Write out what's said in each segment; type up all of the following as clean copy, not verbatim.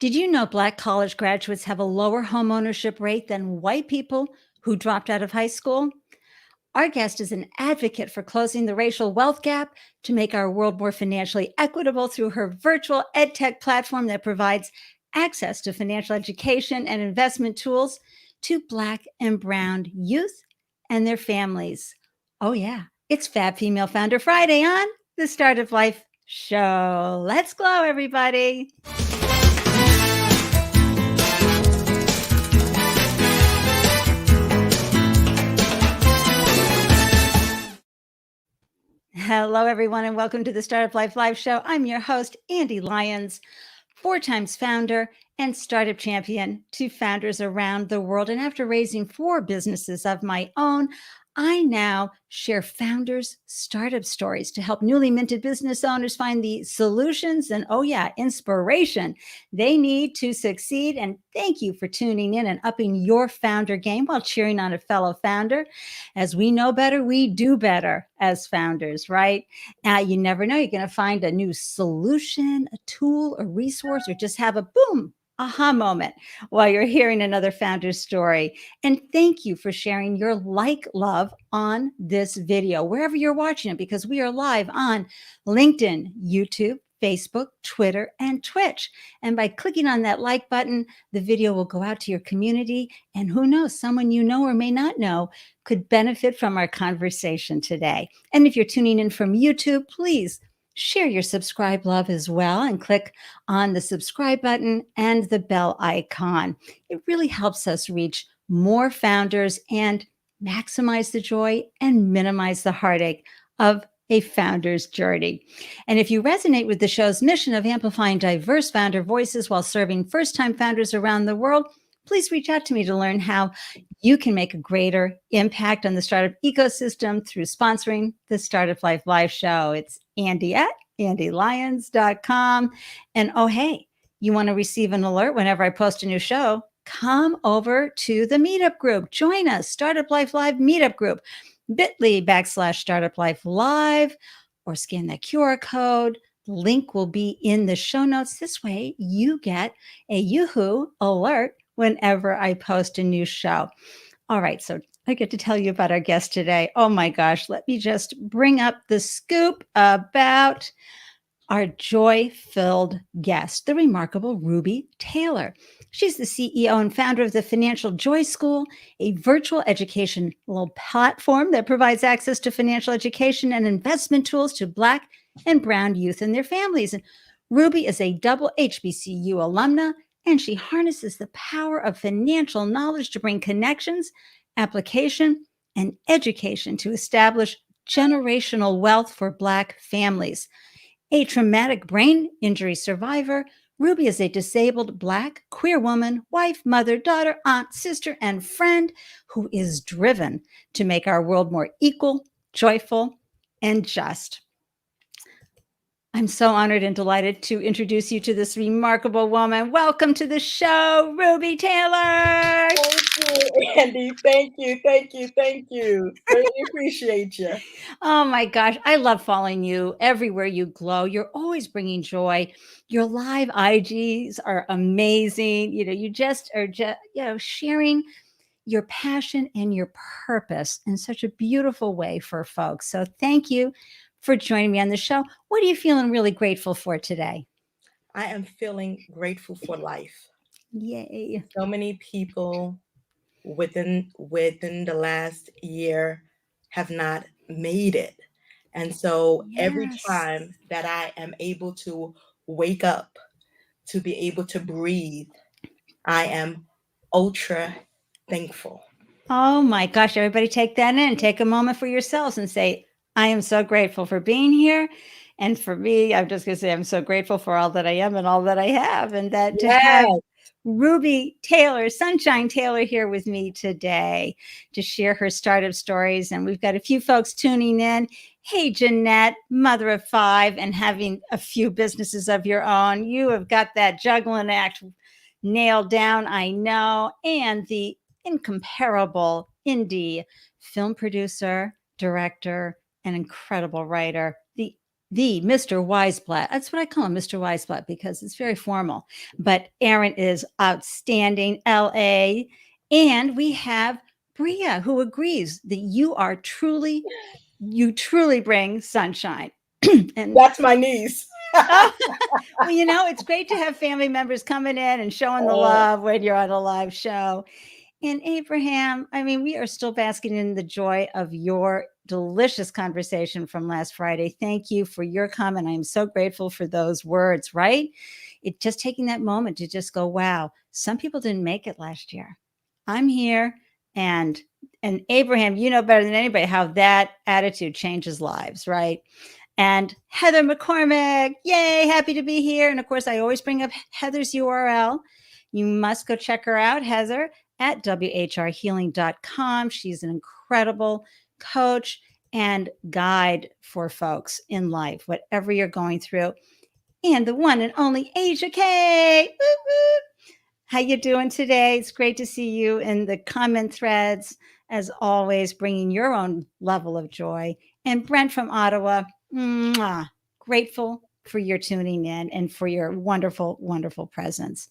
Did you know Black college graduates have a lower homeownership rate than white people who dropped out of high school? Our guest is an advocate for closing the racial wealth gap to make our world more financially equitable through her virtual edtech platform that provides access to financial education and investment tools to Black and Brown youth and their families. Oh, yeah, it's Fab Female Founder Friday on the Start of Life show. Let's glow, everybody. Hello, everyone, and welcome to the Startup Life Live show. I'm your host, Ande Lyons, 4 times founder and startup champion to founders around the world. And after raising 4 businesses of my own, I now share founders' startup stories to help newly minted business owners find the solutions and, oh yeah, inspiration they need to succeed. And thank you for tuning in and upping your founder game while cheering on a fellow founder. As we know better, we do better as founders, right? You never know. You're going to find a new solution, a tool, a resource, or just have a boom, aha moment while you're hearing another founder's story. And thank you for sharing your love on this video, wherever you're watching it, because we are live on LinkedIn, YouTube, Facebook, Twitter, and Twitch. And by clicking on that like button, the video will go out to your community. And who knows, someone you know or may not know could benefit from our conversation today. And if you're tuning in from YouTube, please share your subscribe love as well and click on the subscribe button and the bell icon. It really helps us reach more founders and maximize the joy and minimize the heartache of a founder's journey. And if you resonate with the show's mission of amplifying diverse founder voices while serving first-time founders around the world, please reach out to me to learn how you can make a greater impact on the startup ecosystem through sponsoring the Startup Life Live show. It's Ande at AndeLyons.com. And oh, hey, you want to receive an alert whenever I post a new show? Come over to the meetup group. Join us, Startup Life Live meetup group, bit.ly/Startup Life Live, or scan that QR code. The link will be in the show notes. This way you get a Yoo-hoo alert whenever I post a new show. All right, so I get to tell you about our guest today. Oh my gosh, let me just bring up the scoop about our joy-filled guest, the remarkable Ruby Taylor. She's the CEO and founder of the Financial Joy School, a virtual educational platform that provides access to financial education and investment tools to Black and Brown youth and their families. And Ruby is a double HBCU alumna, and she harnesses the power of financial knowledge to bring connections, application, and education to establish generational wealth for Black families. A traumatic brain injury survivor, Ruby is a disabled Black queer woman, wife, mother, daughter, aunt, sister, and friend who is driven to make our world more equal, joyful, and just. I'm so honored and delighted to introduce you to this remarkable woman. Welcome to the show, Ruby Taylor. Thank you, Ande. Thank you. Really appreciate you. Oh my gosh, I love following you everywhere you glow. You're always bringing joy. Your live IGs are amazing. You just are sharing your passion and your purpose in such a beautiful way for folks. So thank you for joining me on the show. What are you feeling really grateful for today? I am feeling grateful for life. Yay. So many people within the last year have not made it. And so every Yes. time that I am able to wake up, to be able to breathe, I am ultra thankful. Oh my gosh, everybody take that in. Take a moment for yourselves and say, I am so grateful for being here. And for me, I'm just going to say, I'm so grateful for all that I am and all that I have. And that to have Yes. Ruby Taylor, Sunshine Taylor, here with me today to share her startup stories. And we've got a few folks tuning in. Hey, Jeanette, mother of 5 and having a few businesses of your own. You have got that juggling act nailed down, I know. And the incomparable indie film producer, director, and incredible writer, the the Mr. Weisblatt. That's what I call him, Mr. Weisblatt, because it's very formal. But Aaron is outstanding, LA. And we have Bria, who agrees that you truly bring sunshine. And That's my niece. oh, well, it's great to have family members coming in and showing the Oh, love when you're on a live show. And Abraham, I mean, we are still basking in the joy of your delicious conversation from last Friday. Thank you for your comment. I am so grateful for those words, right? It just taking that moment to just go, wow, some people didn't make it last year. I'm here. And Abraham, you know better than anybody how that attitude changes lives, right? And Heather McCormick, yay, happy to be here. And of course, I always bring up Heather's URL. You must go check her out, Heather, at whrhealing.com. She's an incredible coach and guide for folks in life, whatever you're going through. And the one and only Asia K. Woo, woo. How you doing today? It's great to see you in the comment threads, as always, bringing your own level of joy. And Brent from Ottawa, mwah, grateful for your tuning in and for your wonderful, wonderful presence.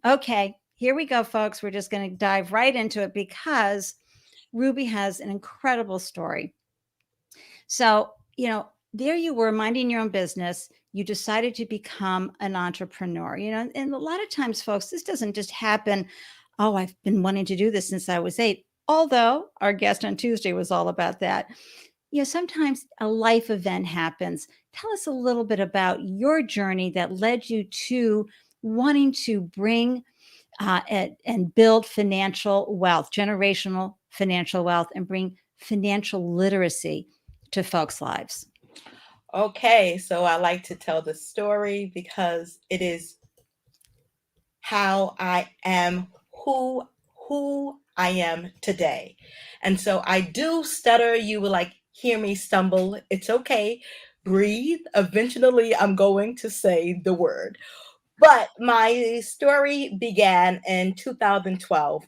Okay, here we go, folks. We're just going to dive right into it because Ruby has an incredible story. So, there you were minding your own business. You decided to become an entrepreneur, and a lot of times, folks, this doesn't just happen. Oh, I've been wanting to do this since I was 8. Although our guest on Tuesday was all about that. Sometimes a life event happens. Tell us a little bit about your journey that led you to wanting to bring and build financial wealth, generational financial wealth, and bring financial literacy to folks' lives. okay. So I like to tell the story because it is how I am, who I am today. And so I do stutter. You will hear me stumble. It's okay. Breathe. Eventually, I'm going to say the word. But my story began in 2012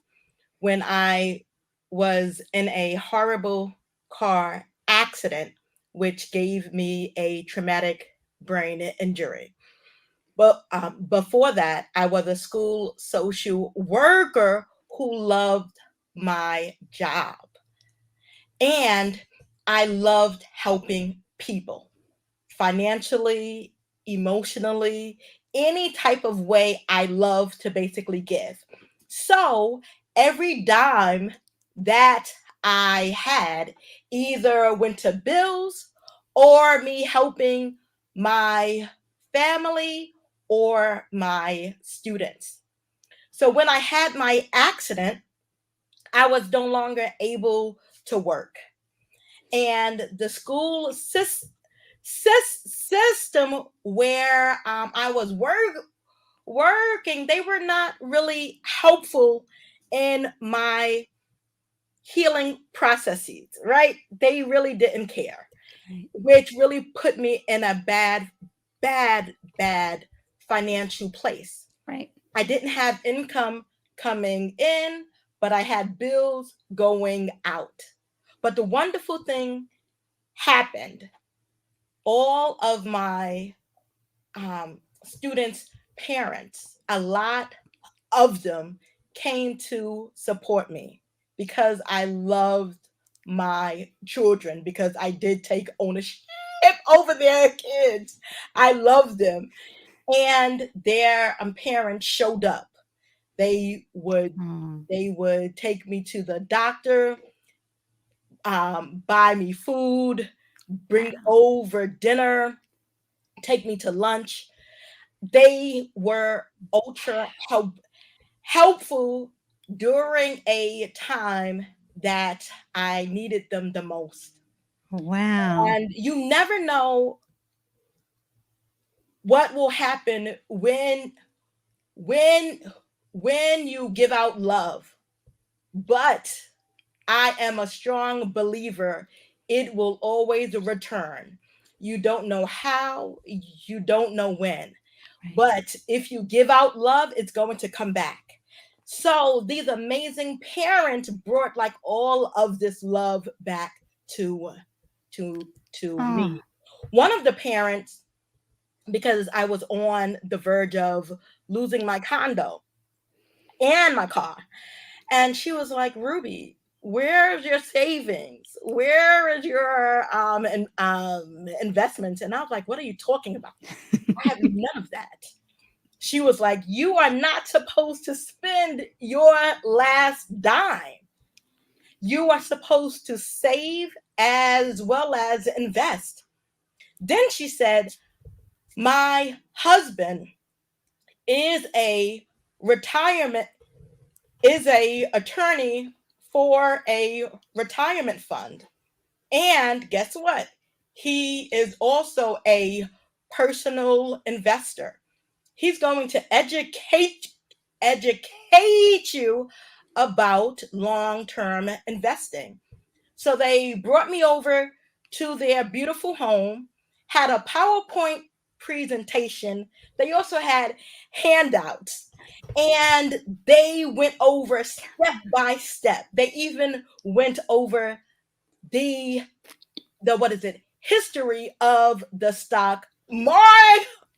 when I was in a horrible car accident, which gave me a traumatic brain injury. But before that, I was a school social worker who loved my job. And I loved helping people financially, emotionally, any type of way I love to basically give. So every dime that I had either went to bills or me helping my family or my students. So when I had my accident, I was no longer able to work. And the school system where I was working, they were not really helpful in my healing processes, right? They really didn't care, Right. which really put me in a bad financial place. Right. I didn't have income coming in, but I had bills going out. But the wonderful thing happened. All of my students' parents, a lot of them came to support me because I loved my children, because I did take ownership over their kids. I loved them. And their parents showed up. They would Mm. they would take me to the doctor, buy me food, bring Wow. over dinner, take me to lunch. They were ultra helpful during a time that I needed them the most. Wow. And you never know what will happen when when you give out love. But I am a strong believer it will always return. You don't know how, you don't know when. Right. But if you give out love, it's going to come back. So these amazing parents brought all of this love back to to Oh, me. One of the parents, because I was on the verge of losing my condo and my car, and she was like, Ruby, where's your savings? Where is your investments? And I was like, what are you talking about? I have none of that. She was like, you are not supposed to spend your last dime. You are supposed to save as well as invest. Then she said, my husband is a retirement is a attorney for a retirement fund. And guess what? He is also a personal investor. He's going to educate you about long-term investing. So they brought me over to their beautiful home, had a PowerPoint presentation. They also had handouts, and they went over step by step. They even went over the what is it, history of the stock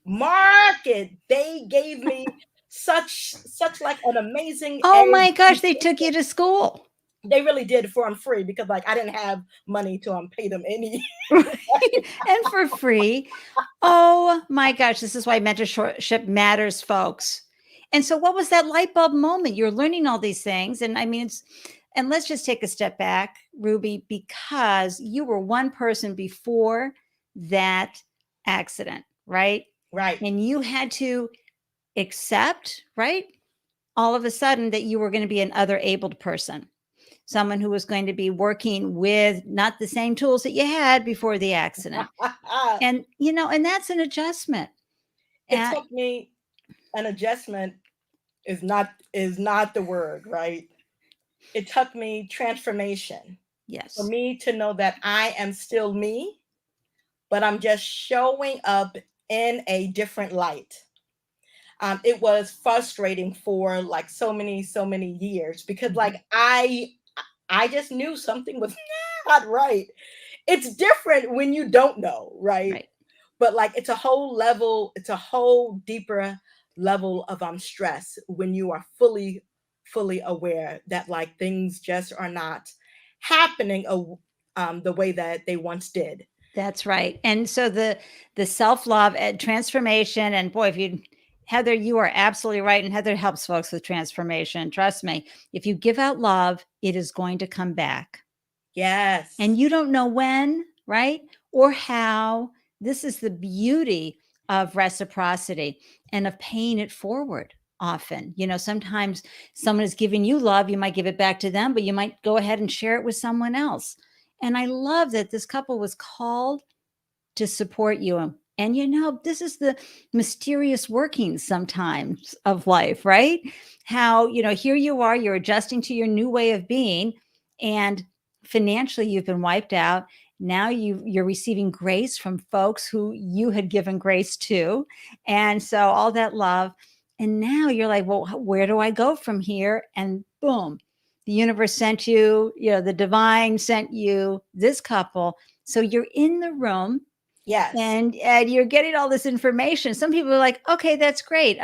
market. They gave me such like an amazing Oh my gosh, they took you to school. They really did for free, because like I didn't have money to pay them any. And for free. Oh my gosh, this is why mentorship matters, folks. And so what was that light bulb moment? You're learning all these things. And I mean, and let's just take a step back, Ruby, because you were one person before that accident, right? Right. And you had to accept, right? All of a sudden that you were going to be an other abled person, someone who was going to be working with not the same tools that you had before the accident. And, and that's an adjustment. It took me an adjustment is not the word, right? It took me transformation. Yes. For me to know that I am still me, but I'm just showing up in a different light. It was frustrating for like so many years, because like I just knew something was not right. It's different when you don't know, right? But like it's a whole deeper level of stress when you are fully aware that like things just are not happening the way that they once did. That's right. And so the self-love and transformation, and boy, Heather, you are absolutely right. And Heather helps folks with transformation. Trust me, if you give out love, it is going to come back. Yes. And you don't know when, right? Or how. This is the beauty of reciprocity and of paying it forward. Often, sometimes someone is giving you love, you might give it back to them, but you might go ahead and share it with someone else. And I love that this couple was called to support you. And this is the mysterious workings sometimes of life, right? How, here you are, you're adjusting to your new way of being, and financially you've been wiped out. Now you're receiving grace from folks who you had given grace to. And so all that love. And now you're like, well, where do I go from here? And boom, the universe sent you, the divine sent you this couple. So you're in the room. Yes. And you're getting all this information. Some people are like, okay, that's great.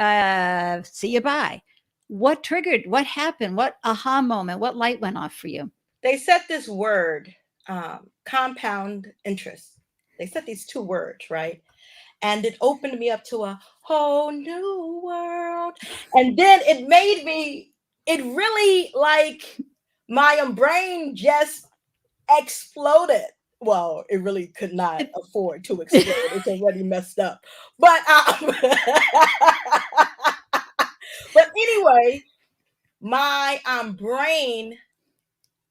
See you, bye. What triggered? What happened? What aha moment? What light went off for you? They said this word, compound interest. They said these two words, right? And it opened me up to a whole new world. And then it really like my brain just exploded. Well, it really could not afford to explode. It's already messed up. But but anyway, my brain,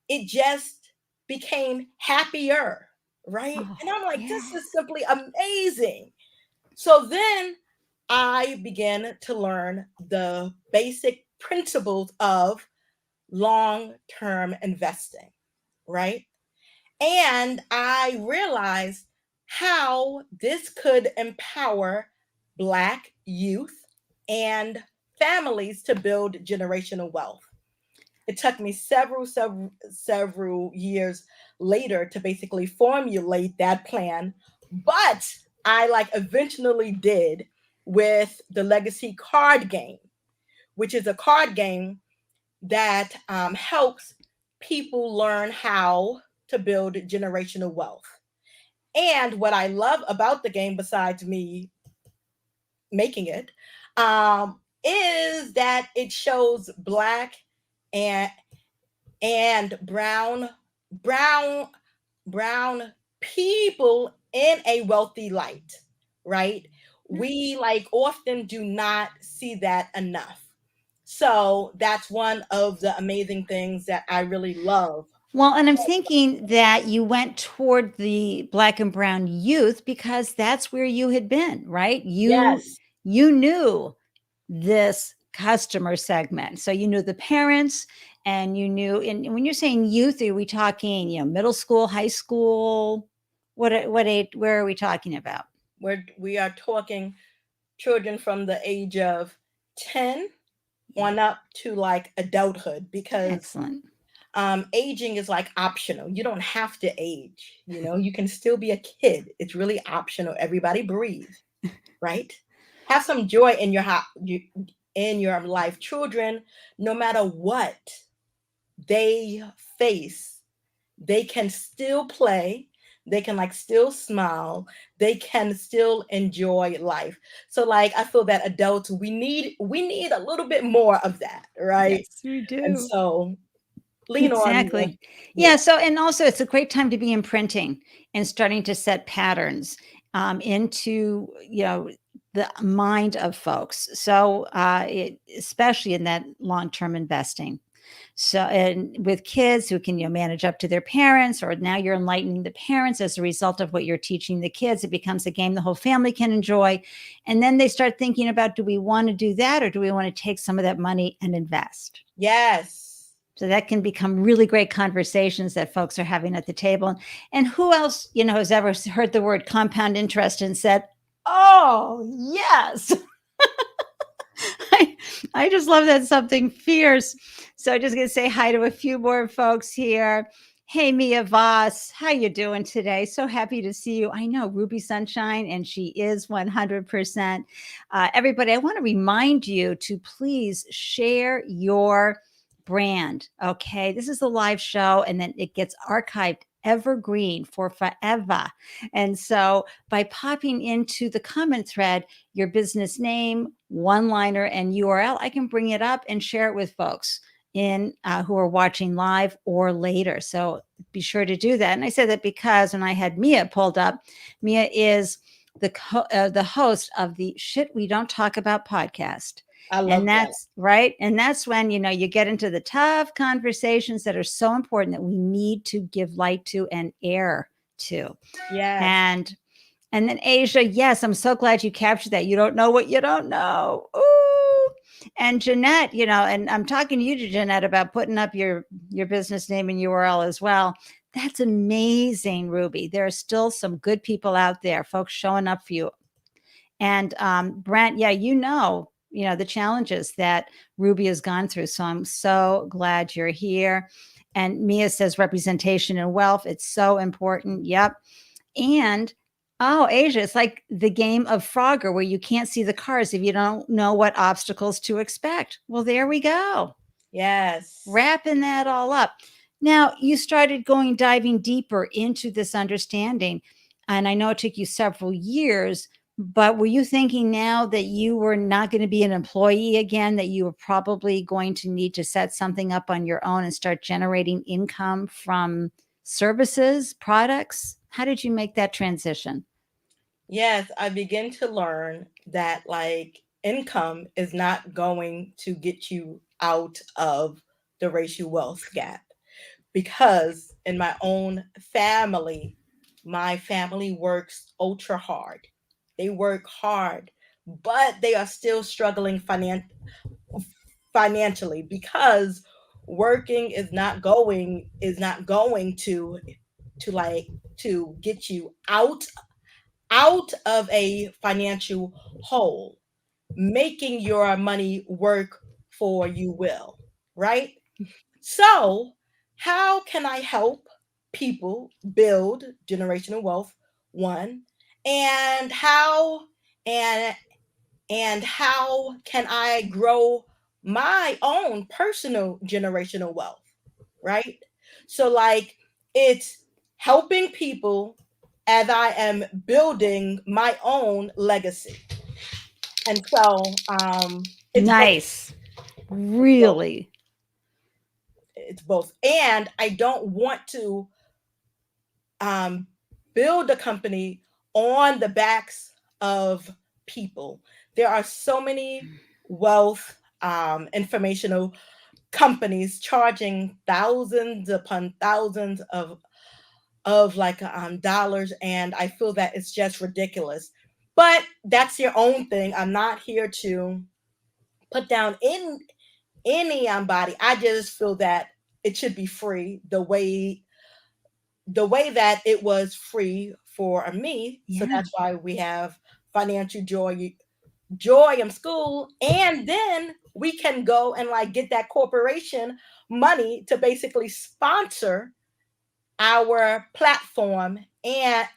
it just became happier, right? And I'm like, this is simply amazing. So then I began to learn the basic principles of long-term investing, right? And I realized how this could empower Black youth and families to build generational wealth. It took me several years later to basically formulate that plan But I like eventually did with the Legacy card game, which is a card game that helps people learn how to build generational wealth. And what I love about the game, besides me making it, is that it shows black and brown brown brown people in a wealthy light, right? We like often do not see that enough. So that's one of the amazing things that I really love. Well, and I'm thinking that you went toward the black and brown youth because that's where you had been, right? Yes, You knew this customer segment. So you knew the parents and you knew, and when you're saying youth, are we talking, middle school, high school? What age, where are we talking about? we are talking children from the age of 10 Yeah. on up to like adulthood, because Excellent. aging is like optional. You don't have to age, you can still be a kid. It's really optional. Everybody breathe, right? Have some joy in in your life. Children, no matter what they face, they can still play, they can like still smile, they can still enjoy life. So like I feel that adults, we need a little bit more of that, right? Yes, we And do. so lean on the, Exactly. yeah. Yeah. So, and also it's a great time to be imprinting and starting to set patterns into, the mind of folks. So, especially in that long-term investing. So, and with kids who can, manage up to their parents, or now you're enlightening the parents as a result of what you're teaching the kids, it becomes a game the whole family can enjoy. And then they start thinking about, do we want to do that? Or do we want to take some of that money and invest? Yes. So that can become really great conversations that folks are having at the table. And who else, has ever heard the word compound interest and said, "Oh, yes." I, I just love that, something fierce. So I'm just going to say hi to a few more folks here. Hey, Mia Voss, how you doing today? So happy to see you. I know Ruby Sunshine, and she is 100%. Everybody, I want to remind you to please share your brand. Okay, this is a live show, and then it gets archived evergreen for forever. And so by popping into the comment thread, your business name, one liner, and URL, I can bring it up and share it with folks in who are watching live or later. So be sure to do that. And I said that because when I had Mia pulled up, Mia is the host of the Shit We Don't Talk About podcast. I And love that. that's right. And that's when, you get into the tough conversations that are so important that we need to give light to and air to. Yes. And then Asia, yes, I'm so glad you captured that. You don't know what you don't know. Ooh. And Jeanette, and I'm talking to you, Jeanette, about putting up your business name and URL as well. That's amazing, Ruby. There are still some good people out there, folks showing up for you. And Brent, yeah, the challenges that Ruby has gone through. So I'm so glad you're here. And Mia says representation and wealth. It's so important. Yep. And oh, Asia, it's like the game of Frogger where you can't see the cars if you don't know what obstacles to expect. Well, there we go. Yes. Wrapping that all up. Now, you started diving deeper into this understanding. And I know it took you several years, but were you thinking now that you were not going to be an employee again, that you were probably going to need to set something up on your own and start generating income from services, products? How did you make that transition? Yes, I begin to learn that like income is not going to get you out of the racial wealth gap, because in my own family, my family works ultra hard. They work hard, but they are still struggling financially, because working is not going to like to get you out of a financial hole. Making your money work for you will, right? So, how can I help people build generational wealth? One, and how and and how can I grow my own personal generational wealth, right? So like it's helping people as I am building my own legacy. And so it's both. Nice. It's both. Really. It's both. And I don't want to um, build a company on the backs of people. There are so many wealth informational companies charging thousands upon thousands of like dollars, and I feel that it's just ridiculous. But that's your own thing. I'm not here to put down in any body. I just feel that it should be free the way that it was free for me. So Yeah. that's why we have financial joy in school, and then we can go and like get that corporation money to basically sponsor our platform and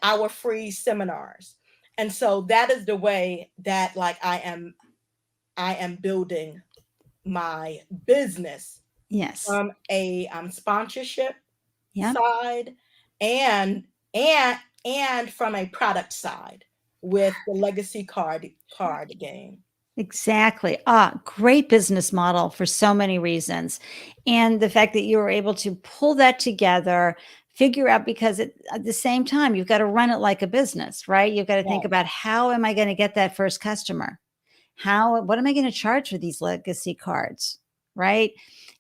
our free seminars. And so that is the way that like I am building my business Yes. from a sponsorship Yeah. side and and and from a product side with the legacy card game. Exactly. Ah, great business model for so many reasons. And the fact that you were able to pull that together, figure out because at the same time, you've got to run it like a business, right? You've got to think Yeah. about how am I going to get that first customer? What am I going to charge for these legacy cards? Right?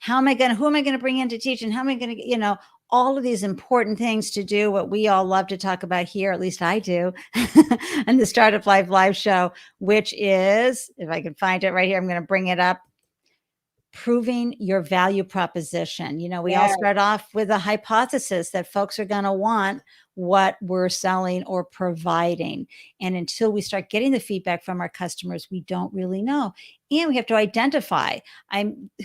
Who am I going to bring in to teach? And how am I going to, all of these important things to do what we all love to talk about here, at least I do, and the Startup Life Live show, which is, if I can find it right here, I'm going to bring it up, proving your value proposition. We all Yeah. start off with a hypothesis that folks are going to want what we're selling or providing. And until we start getting the feedback from our customers, we don't really know. And we have to identify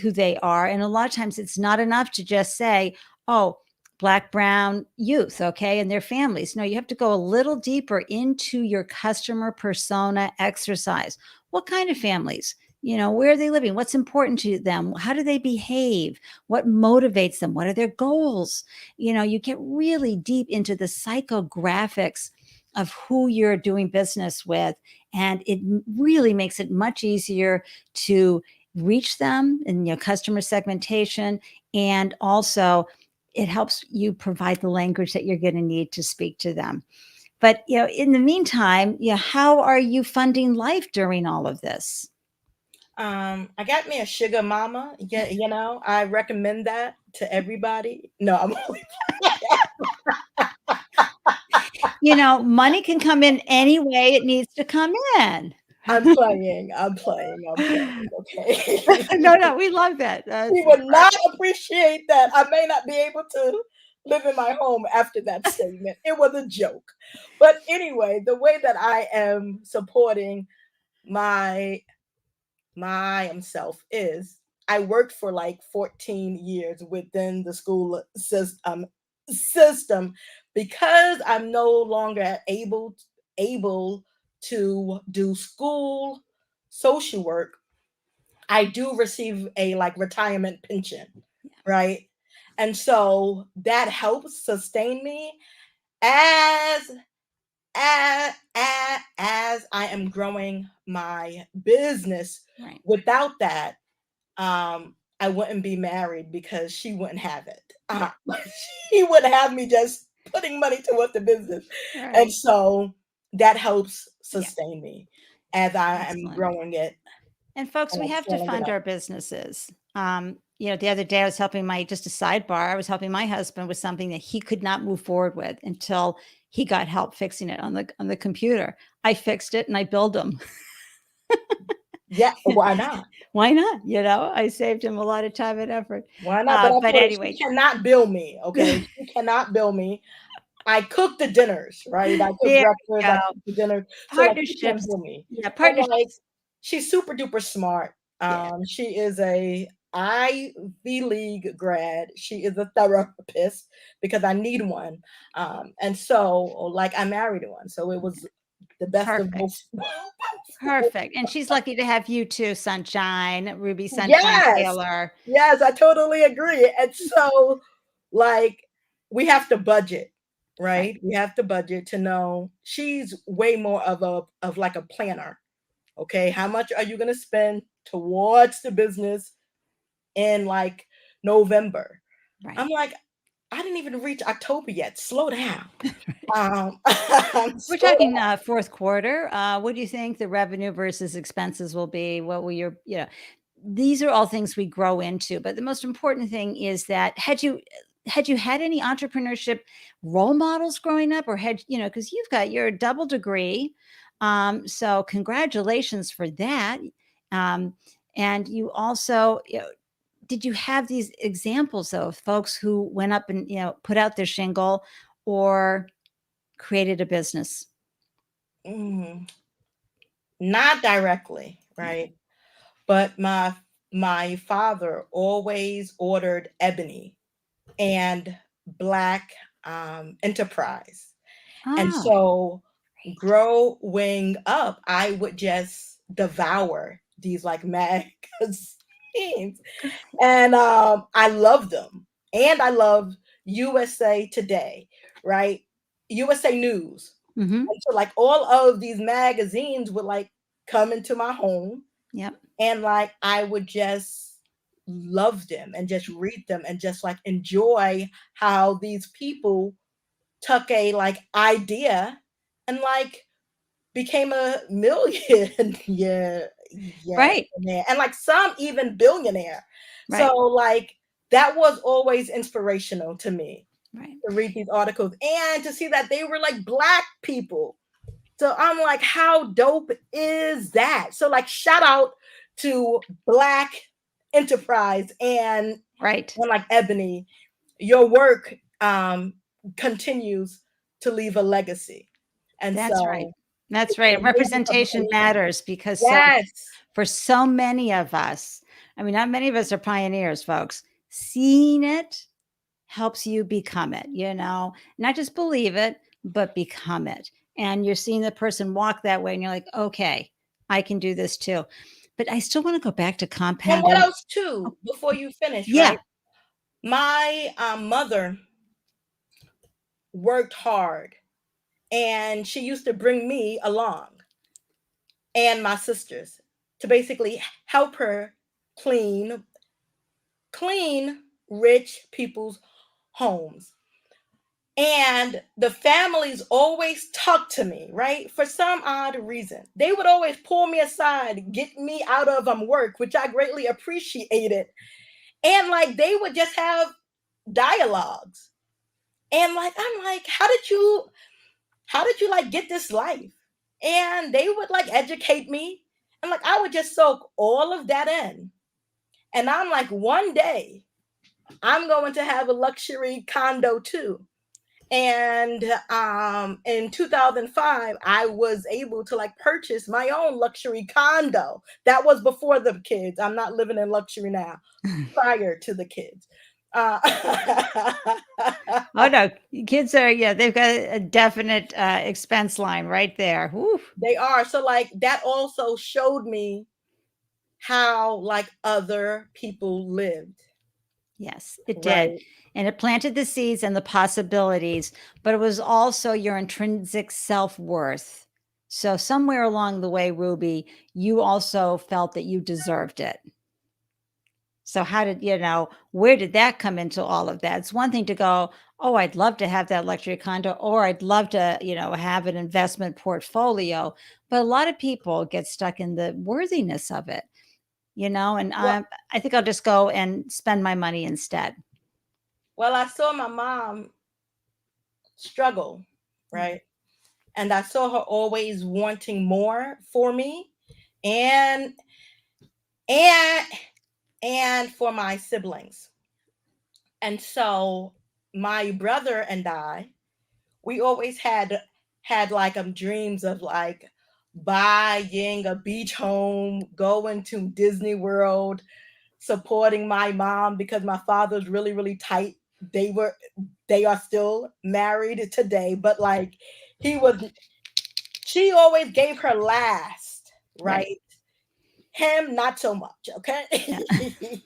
who they are. And a lot of times it's not enough to just say, oh, Black, brown youth, okay, and their families. No, you have to go a little deeper into your customer persona exercise. What kind of families? Where are they living? What's important to them? How do they behave? What motivates them? What are their goals? You get really deep into the psychographics of who you're doing business with. And it really makes it much easier to reach them in your customer segmentation. And also, it helps you provide the language that you're going to need to speak to them. But, in the meantime, how are you funding life during all of this? I got me a sugar mama. Yeah, I recommend that to everybody. No, I'm Money can come in any way it needs to come in. I'm playing. I'm playing. I'm playing. Okay. No, no, we love that. He would not appreciate that. I may not be able to live in my home after that statement. It was a joke. But anyway, the way that I am supporting my self is I worked for like 14 years within the school system because I'm no longer able to do school social work. I do receive a like retirement pension, right? And so that helps sustain me as as I am growing my business. Right. Without that, I wouldn't be married because she wouldn't have it. She would have me just putting money towards the business. And Right. so that helps Yeah. sustain me as I am Excellent. growing it And folks, and we I'm have to scaling it fund up. our businesses. The other day I was helping just a sidebar, I was helping my husband with something that he could not move forward with until he got help fixing it on the computer. I fixed it and I billed him. Yeah, why not? Why not? I saved him a lot of time and effort. Why not? But I But told her she anyway, cannot bill me, okay? She cannot bill me. I cook the dinners, right? I cook there breakfast, we I go. cook the dinner. So like she can't Partnerships. bill me. Yeah, But like partnerships. she's super duper smart. Yeah. She is a Ivy League grad. She is a therapist because I need one. And so, like, I married one. So it was the best of both. Perfect. Perfect. And she's lucky to have you too, Sunshine, Ruby Sunshine Yes. Taylor. Yes, I totally agree. And so, like, we have to budget, Right. right? We have to budget to know she's way more of like a planner. Okay, how much are you going to spend towards the business in like November? Right. I'm like, I didn't even reach October yet. Slow down. We're Slow talking down. fourth quarter. What do you think the revenue versus expenses will be? What will your, these are all things we grow into. But the most important thing is that had you had any entrepreneurship role models growing up, or had, because you've got your double degree. So congratulations for that. Um, and you also, did you have these examples though of folks who went up and, put out their shingle or created a business? Mm, not directly, Yeah. right? But my father always ordered ebony and black enterprise. And Oh, so great. growing up, I would just devour these like magazines. And I loved them. And I loved USA Today, right? USA News. Mhm. And so like all of these magazines would like come into my home, Yep. and like I would just love them and just read them and just like enjoy how these people took a like idea and like became a million yeah Right. and like some even billionaire. So Right. like that was always inspirational to me Right. to read these articles and to see that they were like black people. So I'm like, how dope is that? So like shout out to Black Enterprise Right. and like Ebony. Your work continues to leave a legacy. And That's right. so That's it's right. a movement of Representation creation. matters because Yes. for so many of us, I mean, not many of us are pioneers, folks. Seeing it helps you become it, not just believe it, but become it. And you're seeing the person walk that way and you're like, okay, I can do this too. But I still want to go back to And what compounding. else too, before you finish, Yeah. right? My mother worked hard and she used to bring me along and my sisters to basically help her clean rich people's homes. And the families always talk to me, right? For some odd reason. They would always pull me aside, get me out of work, which I greatly appreciated. And like they would just have dialogues. And like I'm like, how did you like get this life? And they would like educate me. And like I would just soak all of that in. And I'm like, one day I'm going to have a luxury condo too. And in 2005 I was able to like purchase my own luxury condo. That was before the kids. I'm not living in luxury now, prior to the kids. uh, Oh no, kids are, yeah, they've got a definite expense line right there. Whew. they are. So like that also showed me how like other people lived, Yes, it did. right? And it planted the seeds and the possibilities, but it was also your intrinsic self-worth. So somewhere along the way, Ruby, you also felt that you deserved it. So how did, where did that come into all of that? It's one thing to go, oh, I'd love to have that luxury condo, or I'd love to, have an investment portfolio. But a lot of people get stuck in the worthiness of it, and Well, I think I'll just go and spend my money instead. well, I saw my mom struggle, Yeah. right? And I saw her always wanting more for me and and and for my siblings. And so my brother and I, we always had like dreams of like buying a beach home, going to Disney World, supporting my mom because my father's really, really tight. They are still married today, but like he was, she always gave her last, Right. right? Him, not so much, okay? Yeah.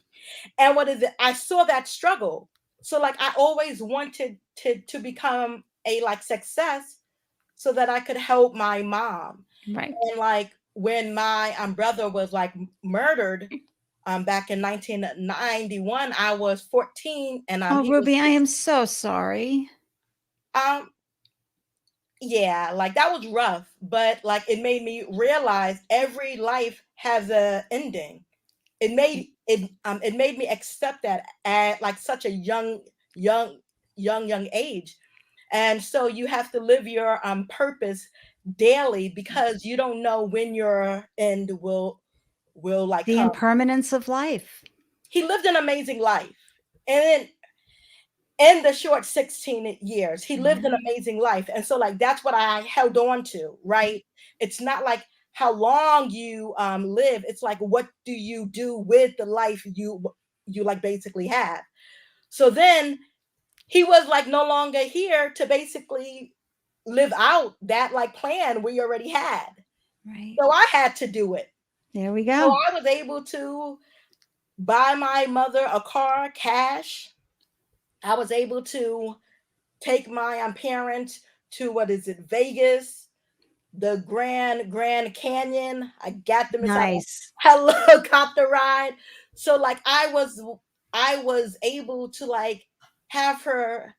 And what is it? I saw that struggle. So like I always wanted to become a like success so that I could help my mom. Right. And like when my brother was like murdered back in 1991, I was 14 and Oh, he was Ruby, I am so sorry. um yeah, like that was rough, but like it made me realize every life has a ending. It made me accept that at like such a young young age. And so you have to live your purpose daily because you don't know when your end will like The come. impermanence of life. He lived an amazing life. And in the short 16 years, he lived an Yeah. amazing life. And so like that's what I held on to, right? It's not like how long you live, it's like what do you do with the life you like basically have. So then he was like no longer here to basically live out that like plan we already had. Right. So I had to do it. There we So go. I was able to buy my mother a car cash. I was able to take my parents to what is it, Vegas, the Grand Canyon. I got them inside Nice. a helicopter ride. So like I was able to like have her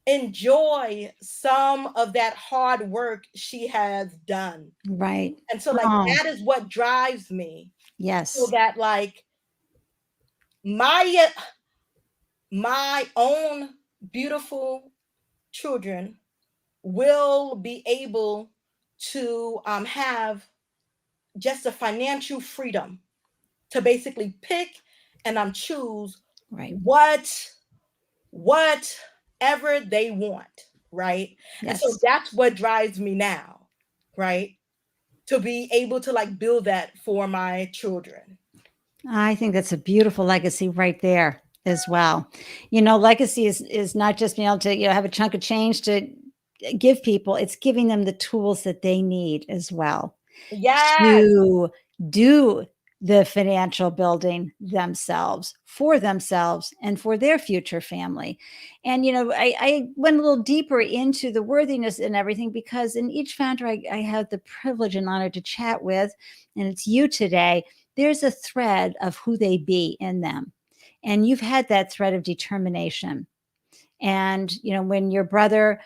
enjoy some of that hard work she has done. Right. And so like Oh, that is what drives me so yes. that like my my own beautiful children will be able to have just a financial freedom to basically pick and choose Right. what whatever they want, right? And so Yes. that's what drives me now, right? To be able to like build that for my children. I think that's a beautiful legacy right there as well. Legacy is not just being able to, have a chunk of change to give people, it's giving them the tools that they need as well Yes. to do the financial building for themselves and for their future family. And I went a little deeper into the worthiness and everything because in each founder I have the privilege and honor to chat with, and it's you today, there's a thread of who they be in them. And you've had that thread of determination. And when your brother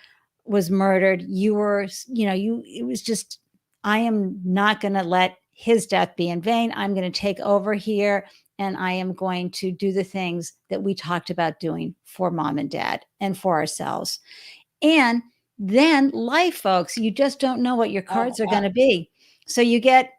was murdered, you were, it was just, I am not going to let his death be in vain. I'm going to take over here and I am going to do the things that we talked about doing for mom and dad and for ourselves. And then life, folks, you just don't know what your Oh cards are my going to be. So you get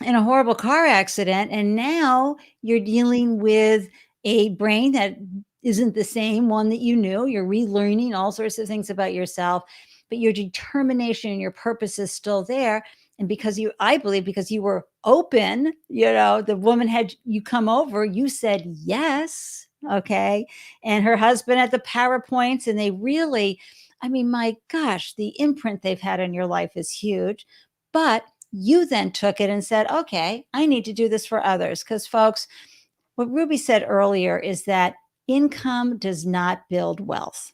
in a horrible car accident and now you're dealing with a brain that isn't the same one that you knew. You're relearning all sorts of things about yourself, but your determination and your purpose is still there. And I believe because you were open, the woman had you come over, you said yes. Okay. And her husband had the PowerPoints and they really, I mean, my gosh, the imprint they've had on your life is huge. But you then took it and said, okay, I need to do this for others. Because, folks, what Ruby said earlier is that income does not build wealth.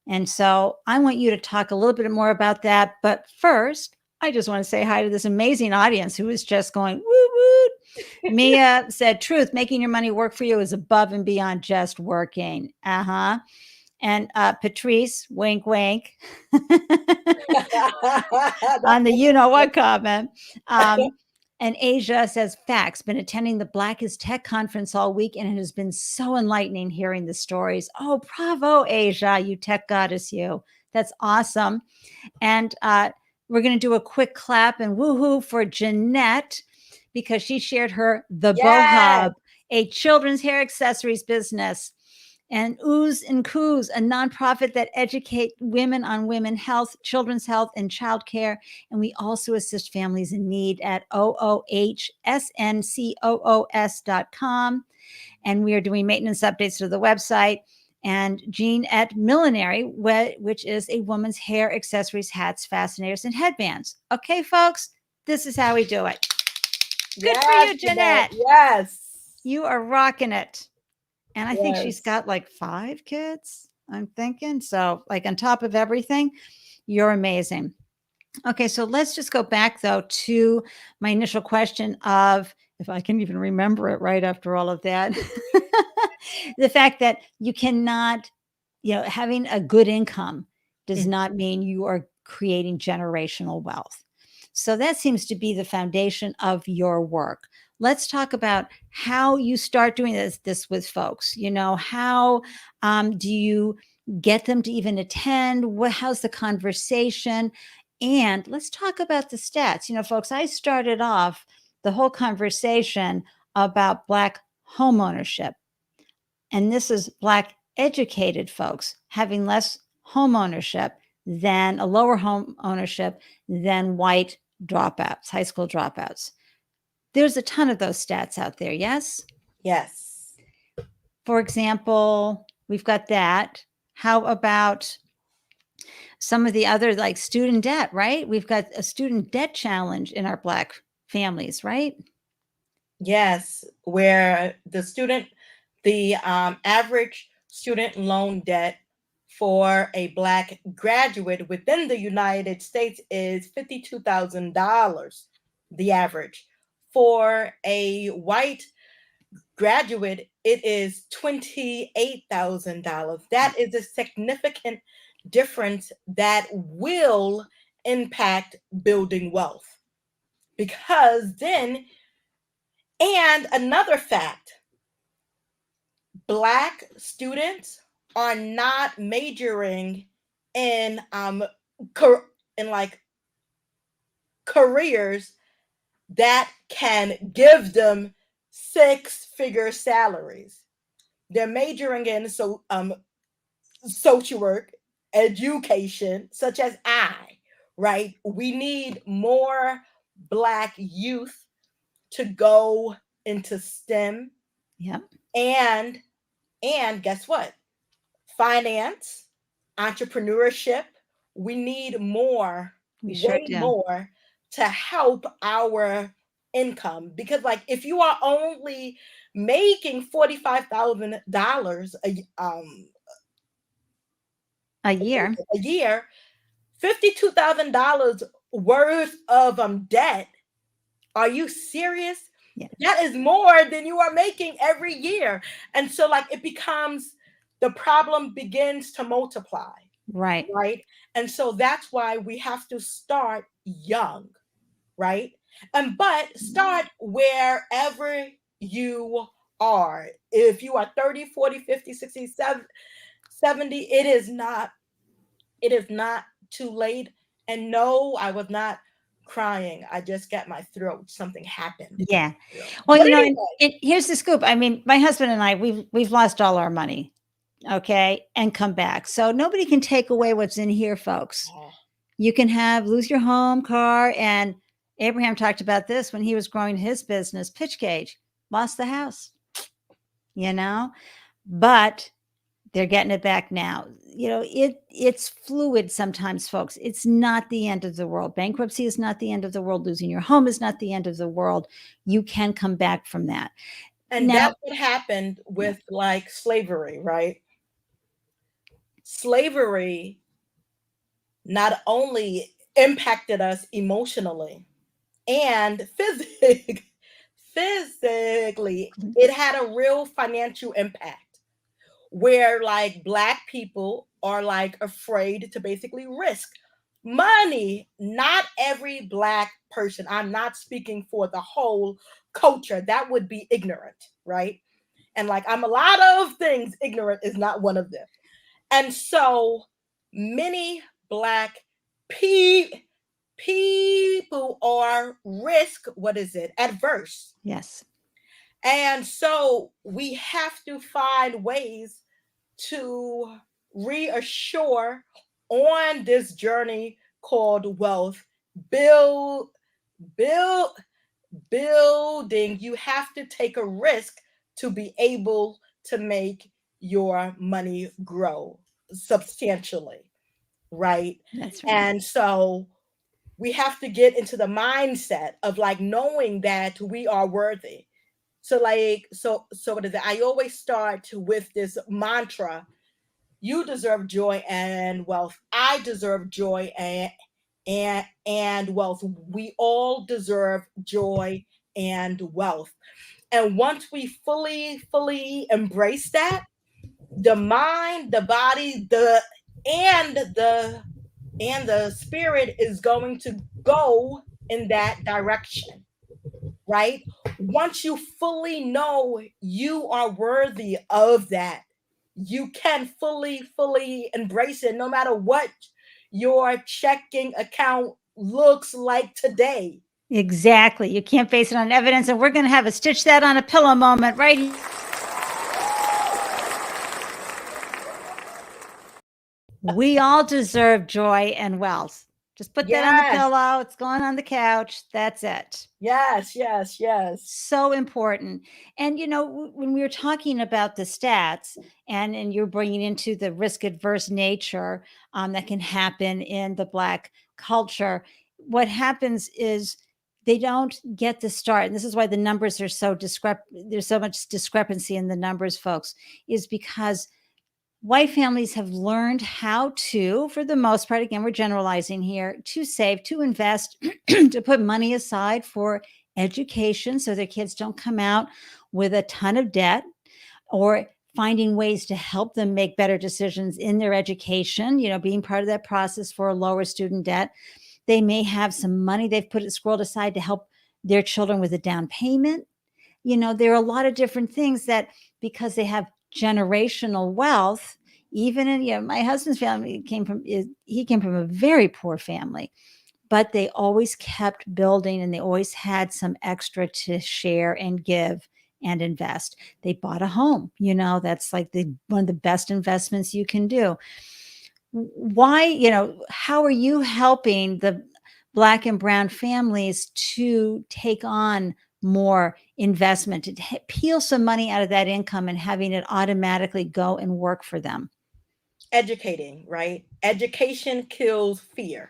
And so I want you to talk a little bit more about that. But first, I just want to say hi to this amazing audience who is just going, woo woo. Mia said, truth, making your money work for you is above and beyond just working. Uh-huh. And Patrice, wink, wink, on the you know what comment. And Asia says, facts, been attending the Black is Tech conference all week, and it has been so enlightening hearing the stories. Oh, bravo, Asia, you tech goddess, you. That's awesome. And we're going to do a quick clap and woohoo for Jeanette because she shared her The Bow Yes. Hub, a children's hair accessories business. and Ooze and Coos, a nonprofit that educate women on women health, children's health, and childcare. And we also assist families in need at oohsncoos.com. And we are doing maintenance updates to the website. And Jean at Millinery, which is a woman's hair, accessories, hats, fascinators, and headbands. Okay, folks, this is how we do it. Good for you, Jeanette. Yes. You are rocking it. And I think she's Yes. got like 5 kids, I'm thinking. So, like, on top of everything, you're amazing. Okay, so let's just go back, though, to my initial question of, if I can even remember it right after all of that, the fact that you cannot, having a good income does not mean you are creating generational wealth. So that seems to be the foundation of your work. Let's talk about how you start doing this with folks. How do you get them to even attend? How's the conversation? And let's talk about the stats. Folks, I started off the whole conversation about Black homeownership. And this is Black educated folks having less home ownership than a lower home ownership than white dropouts, high school dropouts. There's a ton of those stats out there, yes? Yes. For example, we've got that. How about some of the other, like student debt, right? We've got a student debt challenge in our Black families, right? Yes, where the average student loan debt for a Black graduate within the United States is $52,000, the average. For a white graduate, it is $28,000. That is a significant difference that will impact building wealth. Because then, and another fact, Black students are not majoring in like careers that can give them 6-figure salaries. They're majoring in social work, education, such as right? We need more Black youth to go into STEM. Yep. And guess what? Finance, entrepreneurship. We need more, We sure way do. more to help our income. Because like if you are only making $45,000 A year. a year, $52,000 worth of debt. Are you serious? Yeah. That is more than you are making every year. And so like it becomes, the problem begins to multiply. Right. Right. And so that's why we have to start young. Right. But start wherever you are. If you are 30, 40, 50, 60, 70, it is not too late. And no, I was not crying. I just got my throat. Something happened. Yeah. Well, But anyway, here's the scoop. I mean, my husband and I, we've lost all our money, okay, and come back. So nobody can take away what's in here, folks. You can lose your home, car, and Abraham talked about this when he was growing his business, Pitch Cage, lost the house, but they're getting it back now. It's fluid sometimes, folks. It's not the end of the world. Bankruptcy is not the end of the world. Losing your home is not the end of the world. You can come back from that. and Now, that's what happened with like slavery, right? Slavery not only impacted us emotionally and physically, it had a real financial impact where like Black people are like afraid to basically risk money. Not every Black person, I'm not speaking for the whole culture, that would be ignorant, right? And like I'm a lot of things, ignorant is not one of them. And so many Black people are adverse. yes. And so we have to find ways to reassure on this journey called wealth, build, build, building, you have to take a risk to be able to make your money grow substantially, right? That's right. And so we have to get into the mindset of like knowing that we are worthy. So like so what is it? I always start with this mantra: you deserve joy and wealth. I deserve joy and wealth. We all deserve joy and wealth. And once we fully embrace that, the mind, the body, the spirit is going to go in that direction, right? Once you fully know you are worthy of that, you can fully embrace it no matter what your checking account looks like today. Exactly. You can't base it on evidence. And we're going to have a stitch that on a pillow moment right here. We all deserve joy and wealth. Just put that on the Yes, pillow. It's going on the couch. That's it. yes. So important. And when we were talking about the stats, and you're bringing into the risk adverse nature that can happen in the Black culture, what happens is they don't get the start. And this is why the numbers are so there's so much discrepancy in the numbers, folks, is because white families have learned how to, for the most part, again, we're generalizing here, to save, to invest, to put money aside for education so their kids don't come out with a ton of debt, or finding ways to help them make better decisions in their education, being part of that process for a lower student debt. They may have some money they've put it scrolled aside to help their children with a down payment. There are a lot of different things that, because they have generational wealth, even in, my husband's family he came from a very poor family, but they always kept building and they always had some extra to share and give and invest. They bought a home, that's like one of the best investments you can do. Why, how are you helping the Black and brown families to take on more investment, to peel some money out of that income and having it automatically go and work for them? Educating, right? Education kills fear.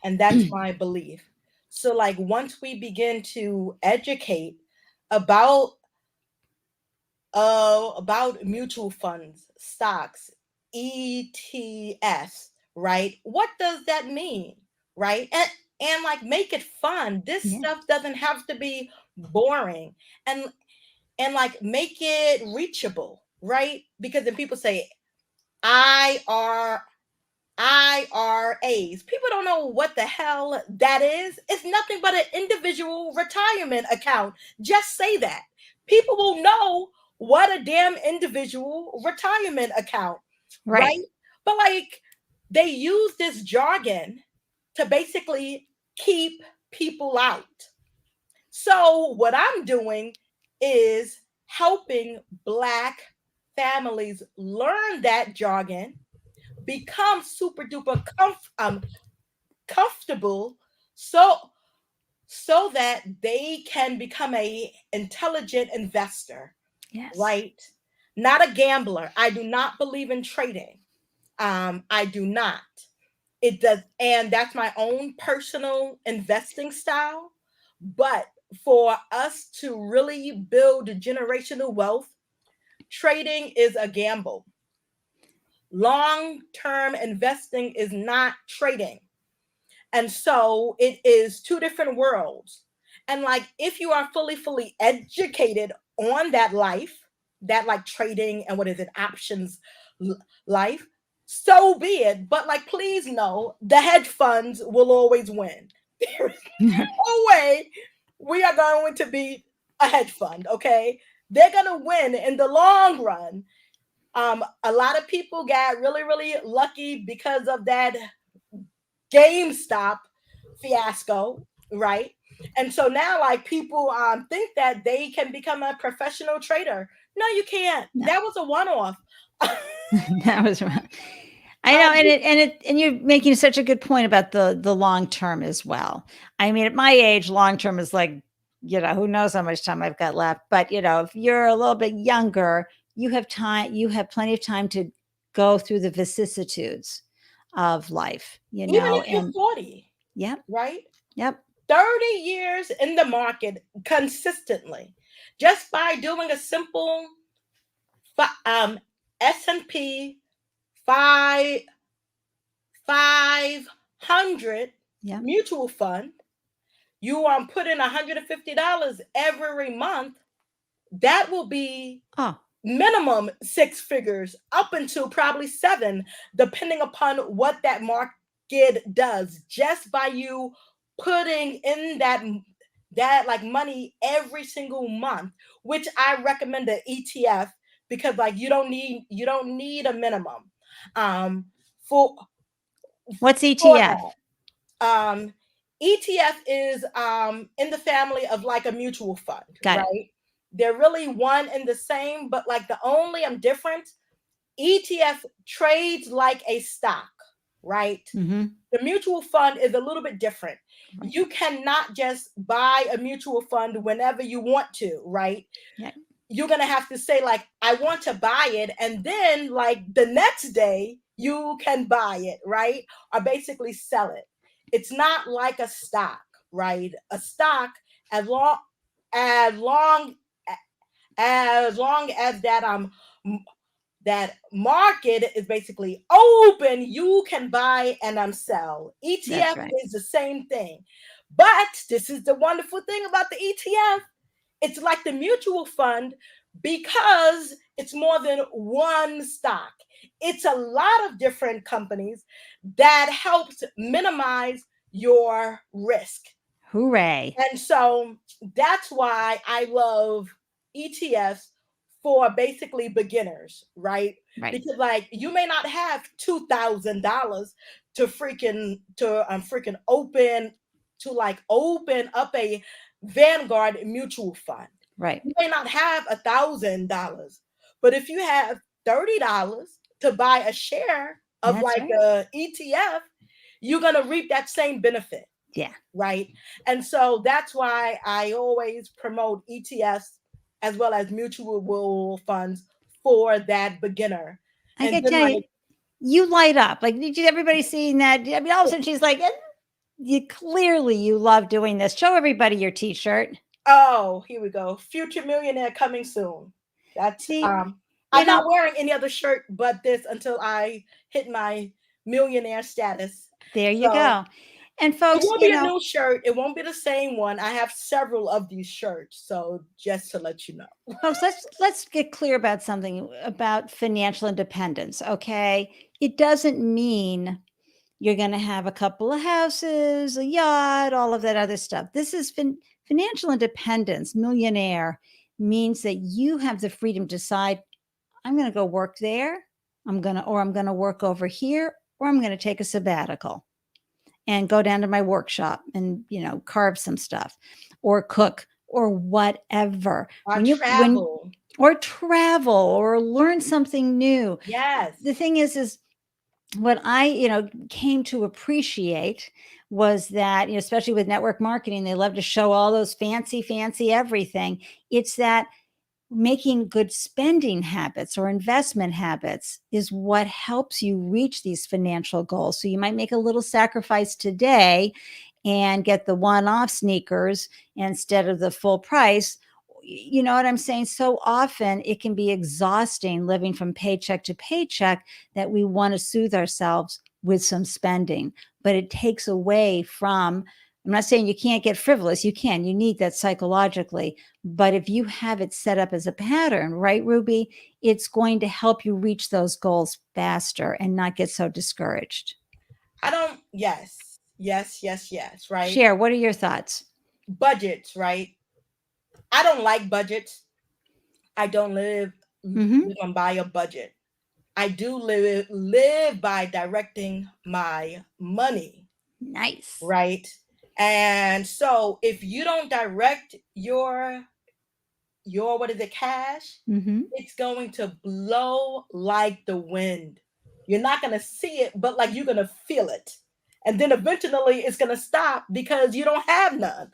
And that's my belief. So like once we begin to educate about about mutual funds, stocks, ETFs, right? What does that mean? Right? And like make it fun. This Yeah. stuff doesn't have to be boring. And like make it reachable, right? Because then people say IR IRAs. People don't know what the hell that is. It's nothing but an individual retirement account. Just say that. People will know what a damn individual retirement account, Right. right? But like they use this jargon to basically keep people out. So what I'm doing is helping Black families learn that jargon, become super duper comfortable, so that they can become a intelligent investor, Yes. right? Not a gambler. I do not believe in trading. I do not. It does, and that's my own personal investing style. But for us to really build generational wealth, trading is a gamble. Long term investing is not trading. And so it is two different worlds. And like if you are fully educated on that life, that like trading and what is it, options life, so be it. But like please know the hedge funds will always win. There is no way we are going to beat a hedge fund, okay? They're gonna win in the long run. A lot of people got really lucky because of that GameStop fiasco, right? And so now, like people think that they can become a professional trader. No, you can't. No. That was a one-off. That was wrong. I know, and you're making such a good point about the long term as well. I mean, at my age, long term is like, who knows how much time I've got left. But if you're a little bit younger, you have time. You have plenty of time to go through the vicissitudes of life. Even if you're And 40, yep, right? yep, 30 years in the market consistently, just by doing a simple S&P 500 yep. mutual fund, you put in $150 every month. That will be Oh, minimum 6 figures up until probably 7, depending upon what that market does, just by you putting in that like money every single month, which I recommend the ETF, because like you don't need a minimum for what's ETF? that. ETF is in the family of like a mutual fund, Got it. right? They're really one and the same, but like the only different, ETF trades like a stock, right? Mm-hmm. The mutual fund is a little bit different. Right. You cannot just buy a mutual fund whenever you want to, right? Yeah. You're going to have to say, like, I want to buy it. And then, like, the next day, you can buy it, right? Or basically sell it. It's not like a stock, right? A stock, as long as long as that market is basically open, you can buy and sell. That's ETF right. is the same thing. But this is the wonderful thing about the ETF. It's like the mutual fund because it's more than one stock. It's a lot of different companies that helps minimize your risk. Hooray. And so that's why I love ETFs for basically beginners, right? Right. Because like you may not have $2,000 to freaking open up a Vanguard mutual fund. Right. You may not have $1,000, but if you have $30 to buy a share of That's like right. a ETF, you're gonna reap that same benefit. Yeah. Right. And so that's why I always promote ETFs as well as mutual funds for that beginner. I And can then tell like you light up. Like, did everybody seeing that? I mean, all of a sudden she's like, you love doing this. Show everybody your t-shirt. oh, here we go. Future millionaire coming soon. That's See, I'm not wearing any other shirt but this until I hit my millionaire status. there you So go. And it folks, won't be a new shirt. It won't be the same one. I have several of these shirts. So just to let you know. folks, let's get clear about something about financial independence, okay? It doesn't mean you're going to have a couple of houses, a yacht, all of that other stuff. This is financial independence. Millionaire means that you have the freedom to decide, I'm going to go work there. I'm going to work over here, or I'm going to take a sabbatical and go down to my workshop and, carve some stuff or cook or whatever. Or travel. Or travel or learn something new. Yes. The thing is what I, came to appreciate was that, especially with network marketing, they love to show all those fancy everything. It's that making good spending habits or investment habits is what helps you reach these financial goals. So you might make a little sacrifice today and get the one-off sneakers instead of the full price. You know what I'm saying? So often it can be exhausting living from paycheck to paycheck that we want to soothe ourselves with some spending, but it takes away from, I'm not saying you can't get frivolous. You can, you need that psychologically. But if you have it set up as a pattern, right, Ruby, it's going to help you reach those goals faster and not get so discouraged. Yes, right? Share, what are your thoughts? Budgets, right? I don't like budgets. I don't live by a budget. I do live by directing my money. Nice. Right? And so if you don't direct your your, what is it, cash, Mm-hmm. it's going to blow like the wind. You're not going to see it, but like you're going to feel it. And then eventually it's going to stop because you don't have none.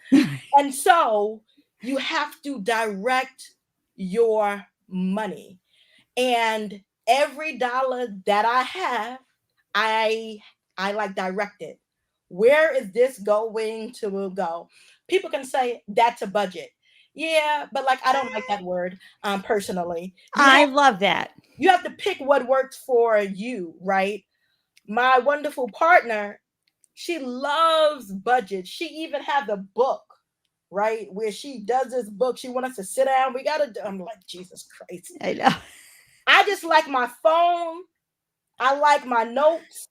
And so you have to direct your money. And every dollar that I have, I I like direct it. Where is this going to go? People can say that's a budget. Yeah, but like I don't like that word personally. I love that. You have to pick what works for you, right? My wonderful partner, she loves budget. She even have the book, right? Where she does this book. She wants us to sit down. We gotta do. I'm like, Jesus Christ. I know. I just like my phone. I like my notes.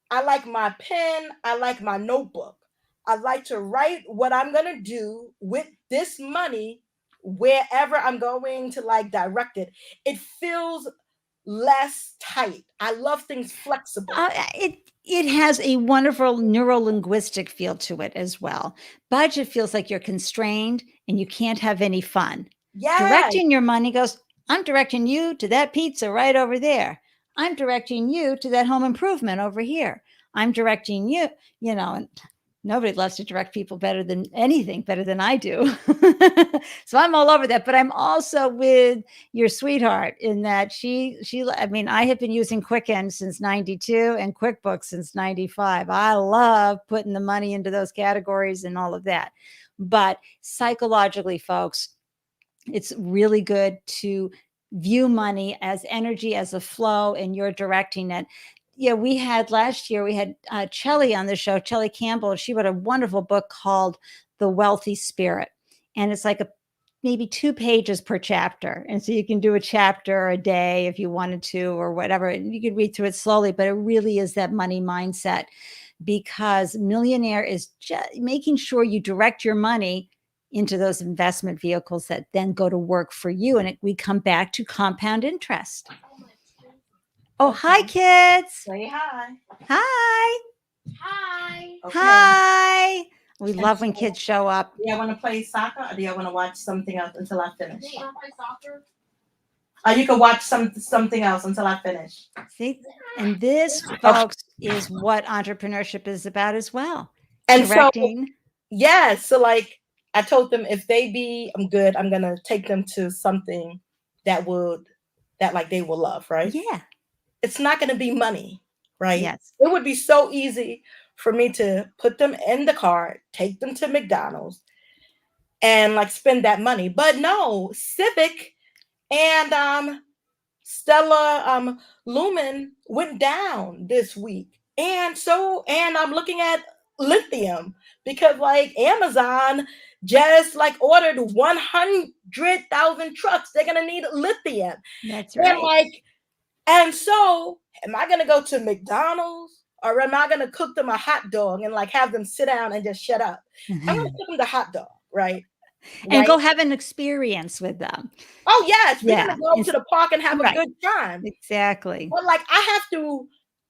I like my pen. I like my notebook. I like to write what I'm gonna do with this money wherever I'm going to like direct it. It feels less tight. I love things flexible. It has a wonderful neuro-linguistic feel to it as well. Budget feels like you're constrained and you can't have any fun. Yeah. Directing your money goes, I'm directing you to that pizza right over there. I'm directing you to that home improvement over here. I'm directing you, and nobody loves to direct people better than I do. So I'm all over that, but I'm also with your sweetheart in that I mean, I have been using Quicken since 92 and QuickBooks since 95. I love putting the money into those categories and all of that. But psychologically, folks, it's really good to view money as energy, as a flow, and you're directing it. Yeah, last year, we had Chelly on the show, Chelly Campbell. She wrote a wonderful book called The Wealthy Spirit. And it's like maybe 2 pages per chapter. And so you can do a chapter a day if you wanted to, or whatever. And you could read through it slowly, but it really is that money mindset, because Millionaire is just making sure you direct your money into those investment vehicles that then go to work for you. And we come back to compound interest. Oh, hi, kids. Say hi. Hi. Hi. Okay. Hi. We love when kids show up. Do you want to play soccer or do you want to watch something else until I finish? Do you want to play soccer? You can watch something else until I finish. See, and this, folks, is what entrepreneurship is about as well. And directing. So, yeah, so like I told them if I'm good, I'm gonna take them to something that like they will love, right? Yeah. It's not gonna be money, right? Yes. It would be so easy for me to put them in the car, take them to McDonald's, and like spend that money. But no, Civic and Stellar Lumen went down this week. And I'm looking at lithium because like Amazon just like ordered 100,000 trucks. They're gonna need lithium. That's right. And so am I gonna go to McDonald's or am I gonna cook them a hot dog and like have them sit down and just shut up? I'm gonna cook them the hot dog, right? And go have an experience with them. Oh yes, we're gonna go to the park and have a good time. Exactly. But like I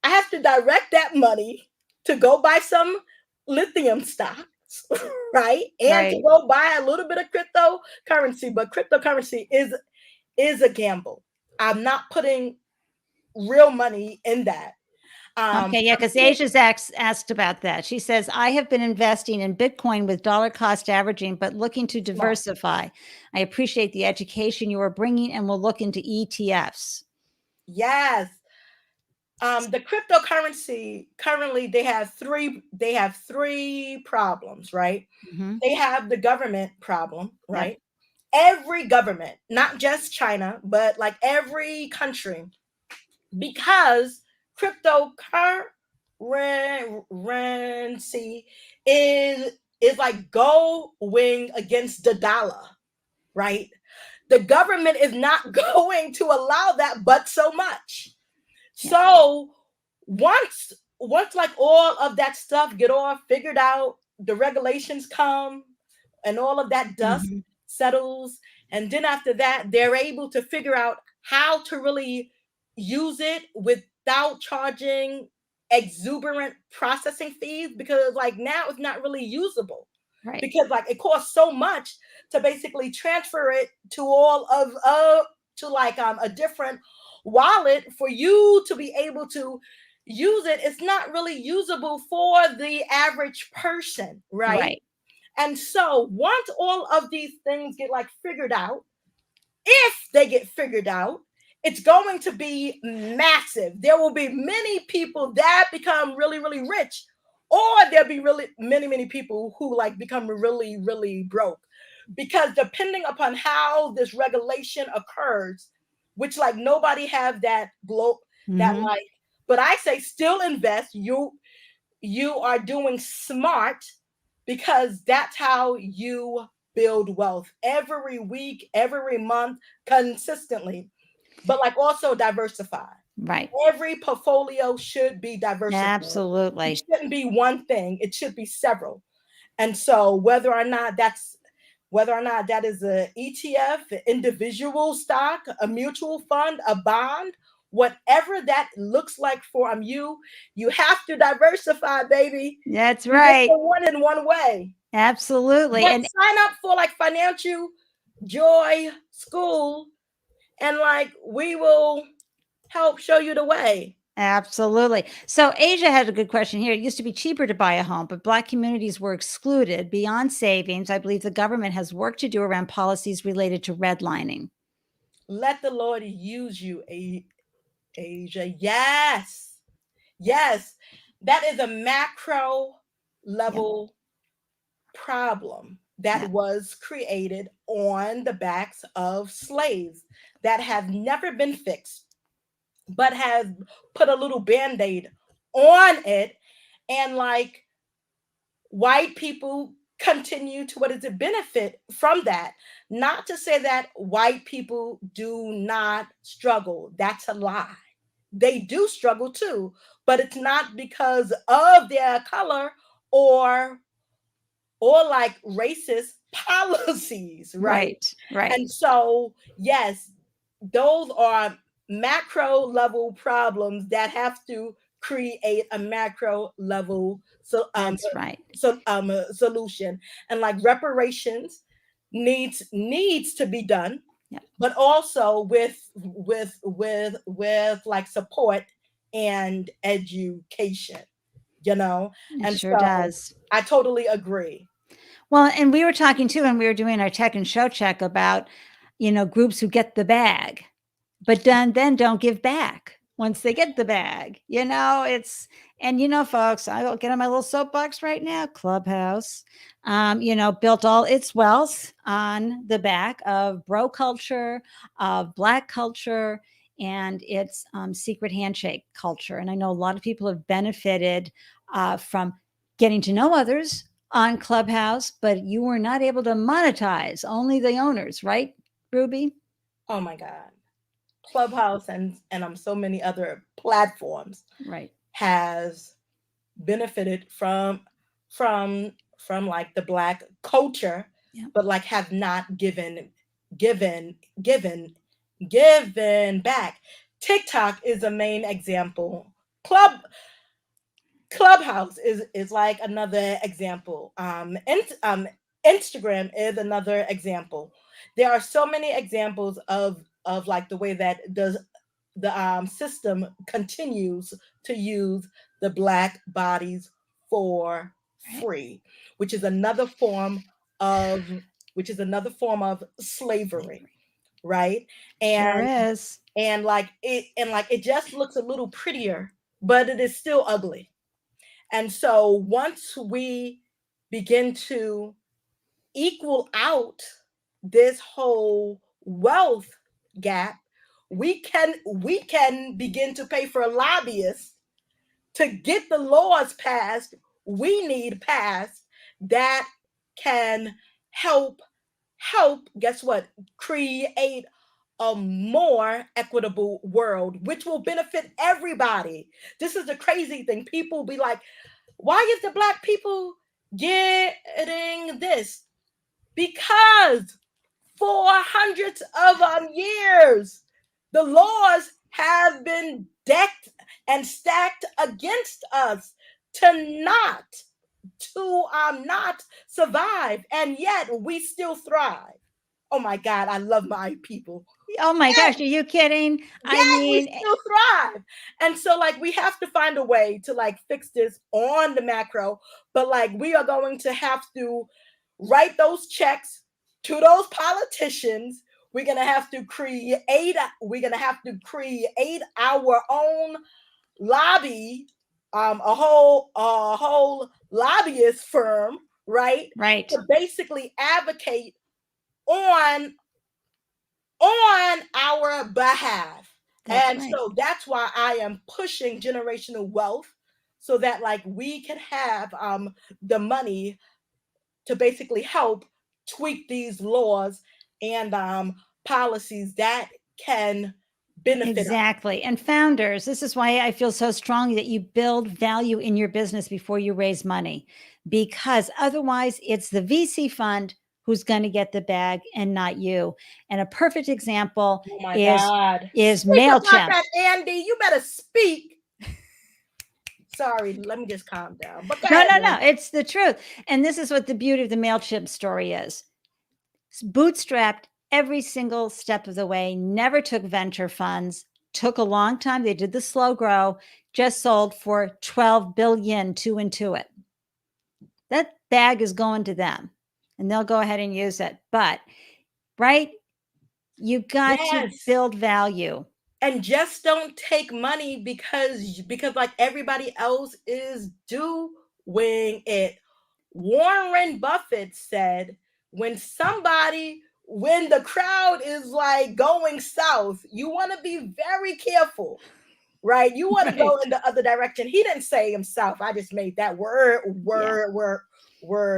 have to direct that money to go buy some lithium stocks, right? And to go buy a little bit of cryptocurrency, but cryptocurrency is a gamble. I'm not putting real money in that. Okay, yeah, because Asia's asked about that. She says, I have been investing in Bitcoin with dollar cost averaging, but looking to diversify. I appreciate the education you are bringing and will look into ETFs. Yes. The cryptocurrency currently they have three problems, right? Mm-hmm. They have the government problem, right? Every government, not just China, but like every country, because cryptocurrency is like going against the dollar, right? The government is not going to allow that but so much. So once like all of that stuff get all figured out, the regulations come and all of that dust settles, and then after that they're able to figure out how to really use it without charging exuberant processing fees, because like now it's not really usable. Right. because like it costs so much to basically transfer it to all of to like a different wallet for you to be able to use it. It's not really usable for the average person, right? Right. And so once all of these things get like figured out, if they get figured out, it's going to be massive. There will be many people that become really, really rich, or there'll be really many people who like become really, really broke. Because depending upon how this regulation occurs, which like nobody have that that Mhm. like, but I say still invest. You are doing smart because that's how you build wealth every week, every month, consistently. But like also diversify. Right. Every portfolio should be diversified. It Absolutely. shouldn't be one thing, it should be several. And so whether or not that is a ETF, an individual stock, a mutual fund, a bond, whatever that looks like for you have to diversify, baby. That's You just right. don't want it in one way. Absolutely. But And sign up for like Financial Joy School, and like we will help show you the way. absolutely. So Asia had a good question here. It used to be cheaper to buy a home, but Black communities were excluded beyond savings. I believe the government has work to do around policies related to redlining. Let the Lord use you, Asia. Yes. Yes. That is a macro Yep. level problem that Yep. was created on the backs of slaves that have never been fixed, but have put a little band-aid on it. And like white people continue to what is a benefit from that. Not to say that white people do not struggle. That's a lie. They do struggle too, but it's not because of their color or like racist policies, right? Right. Right. And so, yes, those are macro level problems that have to create a macro level That's right. solution. And like reparations needs to be done, Yep. but also with like support and education, you know. It And sure so does. I totally agree. Well, and we were talking too when we were doing our tech and show check about, groups who get the bag, but then don't give back once they get the bag. And folks, I will get on my little soapbox right now. Clubhouse, built all its wealth on the back of bro culture, of Black culture, and its secret handshake culture. And I know a lot of people have benefited from getting to know others on Clubhouse, but you were not able to monetize, only the owners, right, Ruby? Oh my God. Clubhouse and so many other platforms Right. has benefited from like the Black culture, Yeah. but like have not given given given back. TikTok is a main example. Clubhouse is like another example. Instagram is another example. There are so many examples of like the way that the system continues to use the Black bodies for Right. free, which is another form of slavery, right? Sure And is. it just looks a little prettier, but it is still ugly. And so once we begin to equal out this whole wealth gap, we can begin to pay for lobbyists to get the laws passed we need passed that can help guess what, create a more equitable world which will benefit everybody. This is the crazy thing. People be like, why is the Black people getting this? Because for hundreds of years, the laws have been decked and stacked against us to not to not survive, and yet we still thrive. Oh my God, I love my people. Oh my gosh, are you kidding? I Yes, we mean, still thrive. And so like we have to find a way to like fix this on the macro, but like we are going to have to write those checks to those politicians. We're going to have to create our own lobby, a whole lobbyist firm, right? right. To basically advocate on on our behalf. That's And right. so that's why I am pushing generational wealth, so that like we can have the money to basically help tweak these laws and policies that can benefit us. Exactly. And founders, this is why I feel so strongly that you build value in your business before you raise money, because otherwise it's the VC fund who's going to get the bag and not you. And a perfect example Oh my is God. is Speak about MailChimp. that, Andy. You better speak. Sorry, let me just calm down. But go No, ahead, no, no. man. It's the truth. And this is what the beauty of the MailChimp story is. It's bootstrapped every single step of the way, never took venture funds, took a long time. They did the slow grow, just sold for 12 billion to Intuit. That bag is going to them and they'll go ahead and use it. But, right, you got to Yes. build value. And just don't take money because like everybody else is doing it. Warren Buffett said, when the crowd is like going south, you want to be very careful, right? You want to go Right. in the other direction. He didn't say himself. I just made that word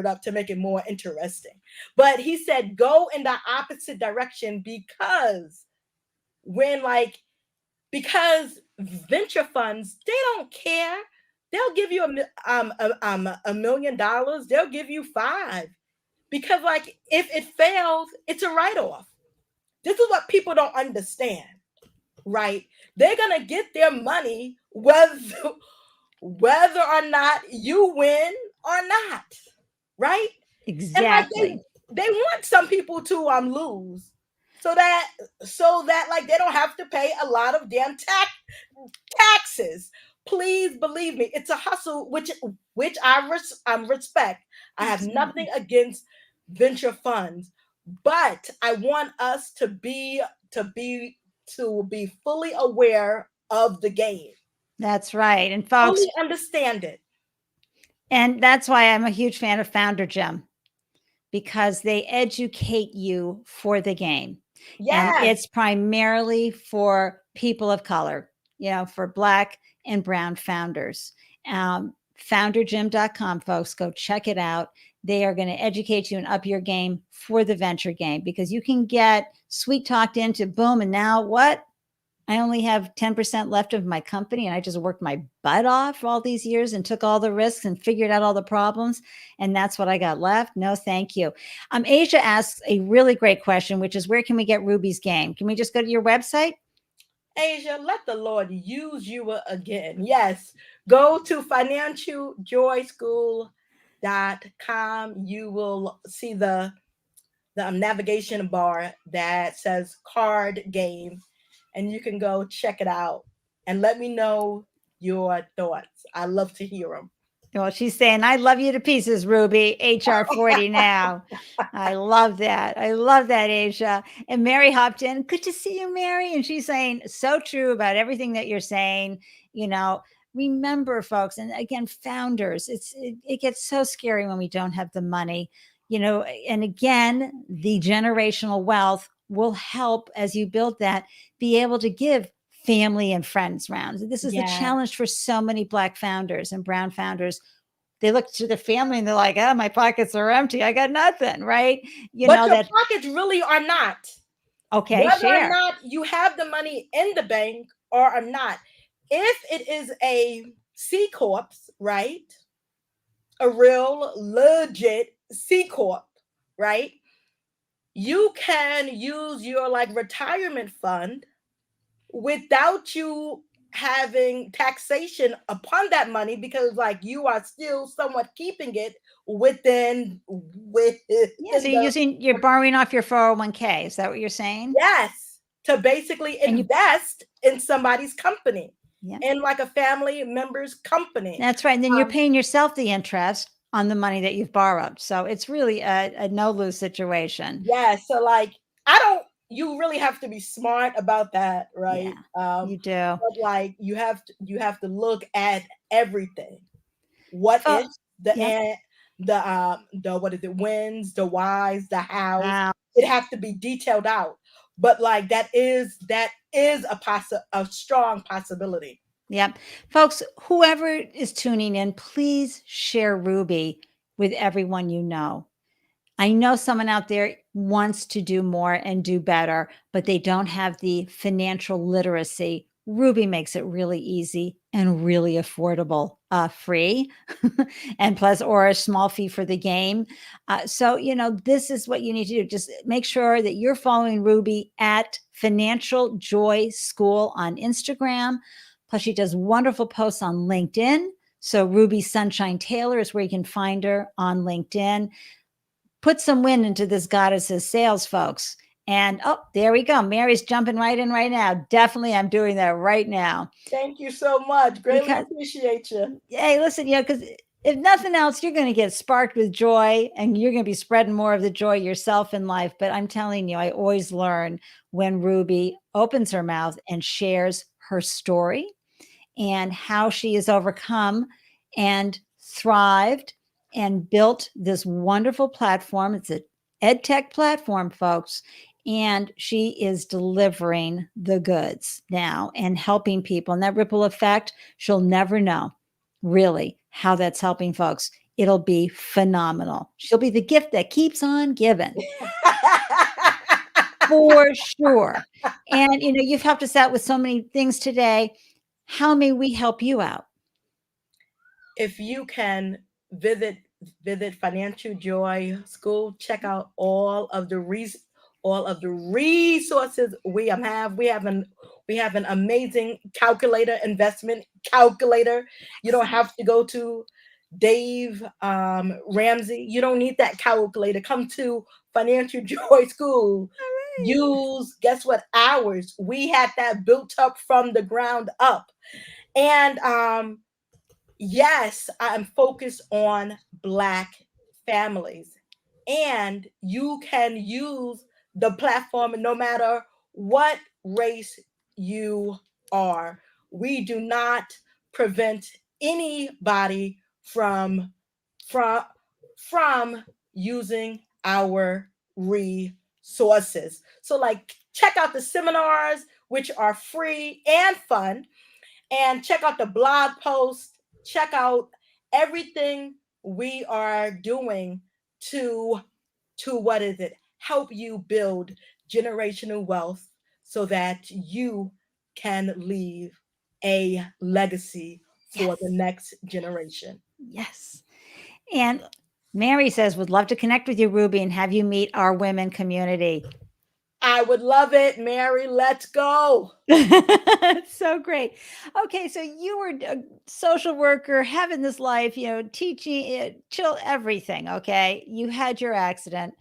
up to make it more interesting. But he said go in the opposite direction, when like because venture funds, they don't care. They'll give you $1 million. They'll give you five, because like if it fails, it's a write-off. This is what people don't understand, right? They're gonna get their money whether or not you win or not, right? And like Exactly. they want some people to lose, so that like they don't have to pay a lot of damn taxes. Please believe me, it's a hustle, which I respect. I have nothing against venture funds, but I want us to be fully aware of the game, That's right. And folks, fully understand it. and that's why I'm a huge fan of Founder Gym, because they educate you for the game. And Yes, it's primarily for people of color, for Black and Brown founders. Foundergym.com, folks, go check it out. They are going to educate you and up your game for the venture game, because you can get sweet talked into boom. And now what? I only have 10% left of my company, and I just worked my butt off all these years and took all the risks and figured out all the problems. And that's what I got left. No, thank you. Asia asks a really great question, which is, where can we get Ruby's game? Can we just go to your website? Asia, let the Lord use you again. Yes, go to financialjoyschool.com. You will see the navigation bar that says card game, and you can go check it out and let me know your thoughts. I love to hear them. Well, she's saying, I love you to pieces, Ruby. HR 40 now. I love that. I love that, Asia. And Mary hopped in. Good to see you, Mary. And she's saying, so true about everything that you're saying. Remember, folks, and again, founders, it gets so scary when we don't have the money, and again, the generational wealth will help as you build that, be able to give family and friends rounds. This is the challenge for so many Black founders and Brown founders. They look to their family and they're like, oh, my pockets are empty. I got nothing, right? But your pockets really are not. Okay, Whether or share. not you have the money in the bank or not, if it is a C Corp, right? A real legit C Corp, right? You can use your like retirement fund without you having taxation upon that money because like you are still somewhat keeping it within Yeah, so the you're borrowing off your 401k. Is that what you're saying? yes to basically And you, invest in somebody's company, yeah, in like a family member's company. that's right. And then you're Um, paying yourself the interest on the money that you've borrowed. So it's really a no lose situation. yeah, so like I don't you really have to be smart about that, Yeah, right? you do. But like you have to look at everything. What Oh, if the yep. and the what is it, wins, the whys, the hows. Wow. It have to be detailed out. But like that is a strong possibility. Yep. Folks, whoever is tuning in, please share Ruby with everyone you know. I know someone out there wants to do more and do better, but they don't have the financial literacy. Ruby makes it really easy and really affordable, free, and plus, or a small fee for the game. So, this is what you need to do. Just make sure that you're following Ruby at Financial Joy School on Instagram. Plus, she does wonderful posts on LinkedIn. So, Ruby Sunshine Taylor is where you can find her on LinkedIn. Put some wind into this goddess's sails, folks. And oh, there we go. Mary's jumping right in right now. Definitely, I'm doing that right now. Thank you so much. Greatly Because, appreciate you. hey, listen, because if nothing else, you're going to get sparked with joy and you're going to be spreading more of the joy yourself in life. But I'm telling you, I always learn when Ruby opens her mouth and shares her story and how she has overcome and thrived and built this wonderful platform. It's an ed tech platform, folks. And she is delivering the goods now and helping people. And that ripple effect, she'll never know really how that's helping folks. It'll be phenomenal. She'll be the gift that keeps on giving for sure. And, you've helped us out with so many things today. How may we help you out? If you can visit Financial Joy School, check out all of the resources we have. We have an amazing calculator, investment calculator. You don't have to go to Dave Ramsey. You don't need that calculator. Come to Financial Joy School. Use guess what, ours. We had that built up from the ground up. And yes, I'm focused on Black families. And you can use the platform no matter what race you are. We do not prevent anybody from from using our resources. So like check out the seminars which are free and fun, and check out the blog post, check out everything we are doing to what is it, help you build generational wealth so that you can leave a legacy for Yes. the next generation. Yes. And Mary says, would love to connect with you, Ruby, and have you meet our women community. I would love it, Mary. Let's go. It's so great. Okay, so you were a social worker, having this life, teaching, chill everything. Okay, you had your accident,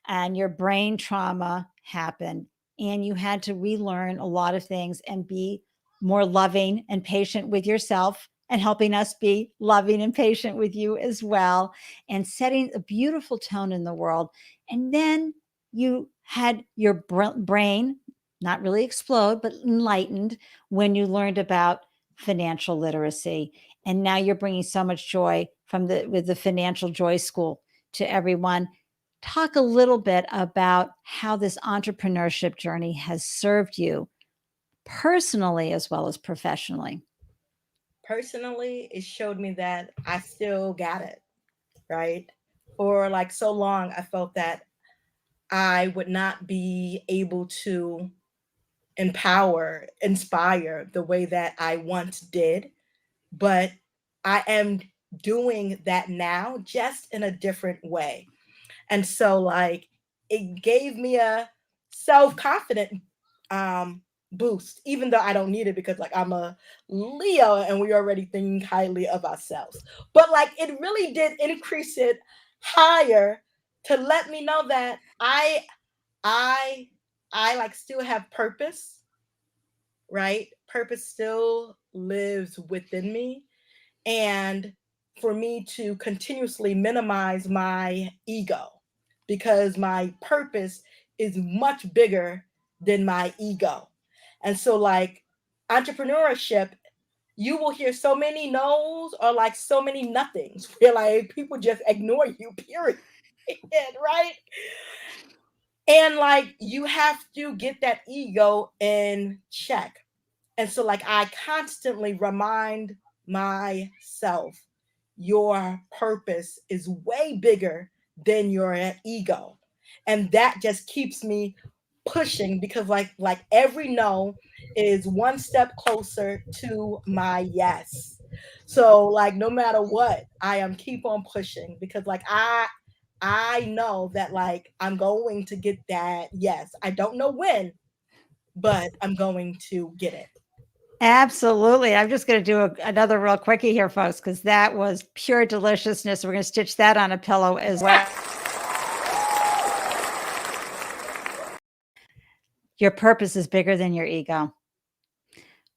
and your brain trauma happened, and you had to relearn a lot of things and be more loving and patient with yourself, and helping us be loving and patient with you as well, and setting a beautiful tone in the world. And then you had your brain not really explode, but enlightened when you learned about financial literacy. And now you're bringing so much joy with the Financial Joy School to everyone. Talk a little bit about how this entrepreneurship journey has served you personally as well as professionally. Personally, it showed me that I still got it, right? For like so long, I felt that I would not be able to inspire the way that I once did, but I am doing that now just in a different way. And so like it gave me a self-confident um boost, even though I don't need it because like I'm a Leo and we already think highly of ourselves. But like it really did increase it higher to let me know that I I like still have purpose, right? Purpose still lives within me. And for me to continuously minimize my ego because my purpose is much bigger than my ego. And so, like, entrepreneurship, you will hear so many no's or like so many nothings where like people just ignore you, period. Right? And like you have to get that ego in check. And so, like, I constantly remind myself your purpose is way bigger than your ego. And that just keeps me pushing because like every no is one step closer to my yes. So like no matter what, I am keep on pushing because like I know that like I'm going to get that yes. I don't know when, but I'm going to get it. Absolutely. I'm just going to do another real quickie here, folks, because that was pure deliciousness. We're going to stitch that on a pillow as well. Your purpose is bigger than your ego.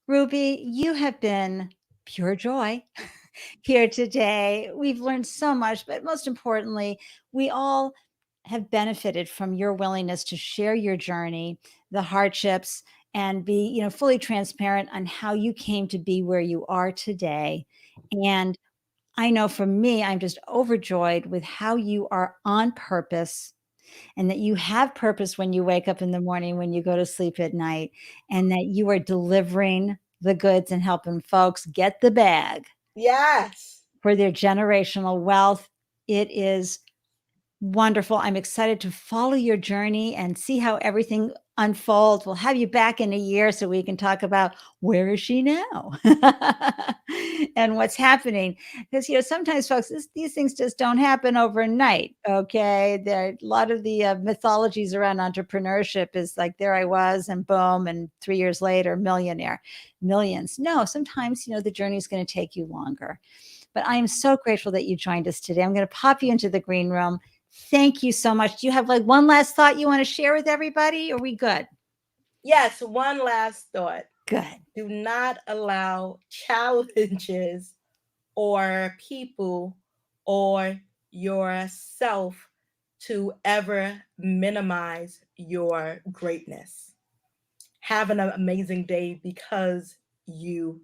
Ruby, you have been pure joy here today. We've learned so much, but most importantly, we all have benefited from your willingness to share your journey, the hardships, and be, fully transparent on how you came to be where you are today. And I know for me, I'm just overjoyed with how you are on purpose and that you have purpose when you wake up in the morning, when you go to sleep at night, and that you are delivering the goods and helping folks get the bag Yes. for their generational wealth. It is wonderful. I'm excited to follow your journey and see how everything unfolds. We'll have you back in a year so we can talk about where is she now and what's happening. Because, sometimes folks, these things just don't happen overnight. Okay. There are a lot of the mythologies around entrepreneurship is like, there I was and boom. And 3 years later, millionaire, millions. No, sometimes, the journey is going to take you longer. But I am so grateful that you joined us today. I'm going to pop you into the green room. Thank you so much. Do you have like one last thought you want to share with everybody? Are we good? Yes, one last thought. Good. Do not allow challenges or people or yourself to ever minimize your greatness. Have an amazing day because you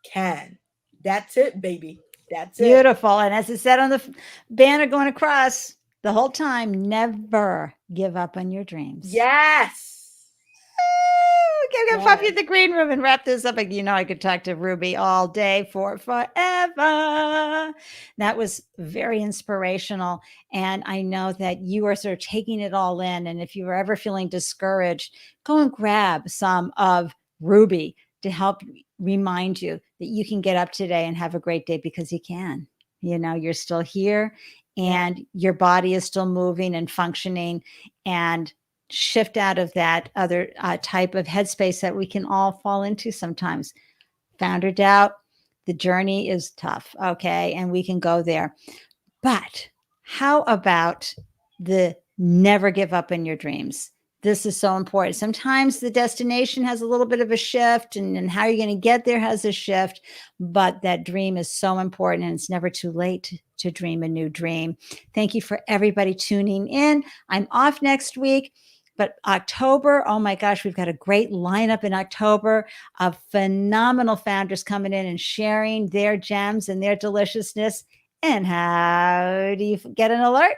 can. That's it, baby. That's it. Beautiful. And as it said on the banner going across the whole time, never give up on your dreams. Yes. Okay, I'm gonna pop you in the green room and wrap this up. I could talk to Ruby all day for forever. That was very inspirational. And I know that you are sort of taking it all in. And if you are ever feeling discouraged, go and grab some of Ruby to help remind you that you can get up today and have a great day because you can. You're still here and your body is still moving and functioning, and shift out of that other type of headspace that we can all fall into sometimes. Founder doubt, the journey is tough, okay? And we can go there. But how about the never give up in your dreams? This is so important. Sometimes the destination has a little bit of a shift, and how you're going to get there has a shift, but that dream is so important, and it's never too late to dream a new dream. Thank you for everybody tuning in. I'm off next week. But October, oh my gosh, we've got a great lineup in October of phenomenal founders coming in and sharing their gems and their deliciousness. And how do you get an alert?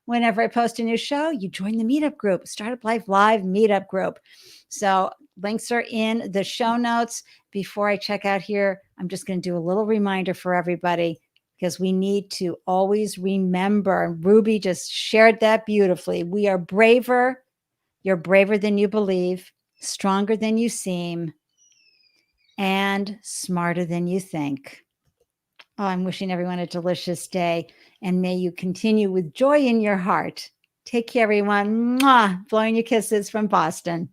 Whenever I post a new show, you join the meetup group, Startup Life Live meetup group. So links are in the show notes. Before I check out here, I'm just going to do a little reminder for everybody, because we need to always remember, and Ruby just shared that beautifully. We are braver. You're braver than you believe, stronger than you seem, and smarter than you think. Oh, I'm wishing everyone a delicious day, and may you continue with joy in your heart. Take care, everyone. Mwah! Blowing you kisses from Boston.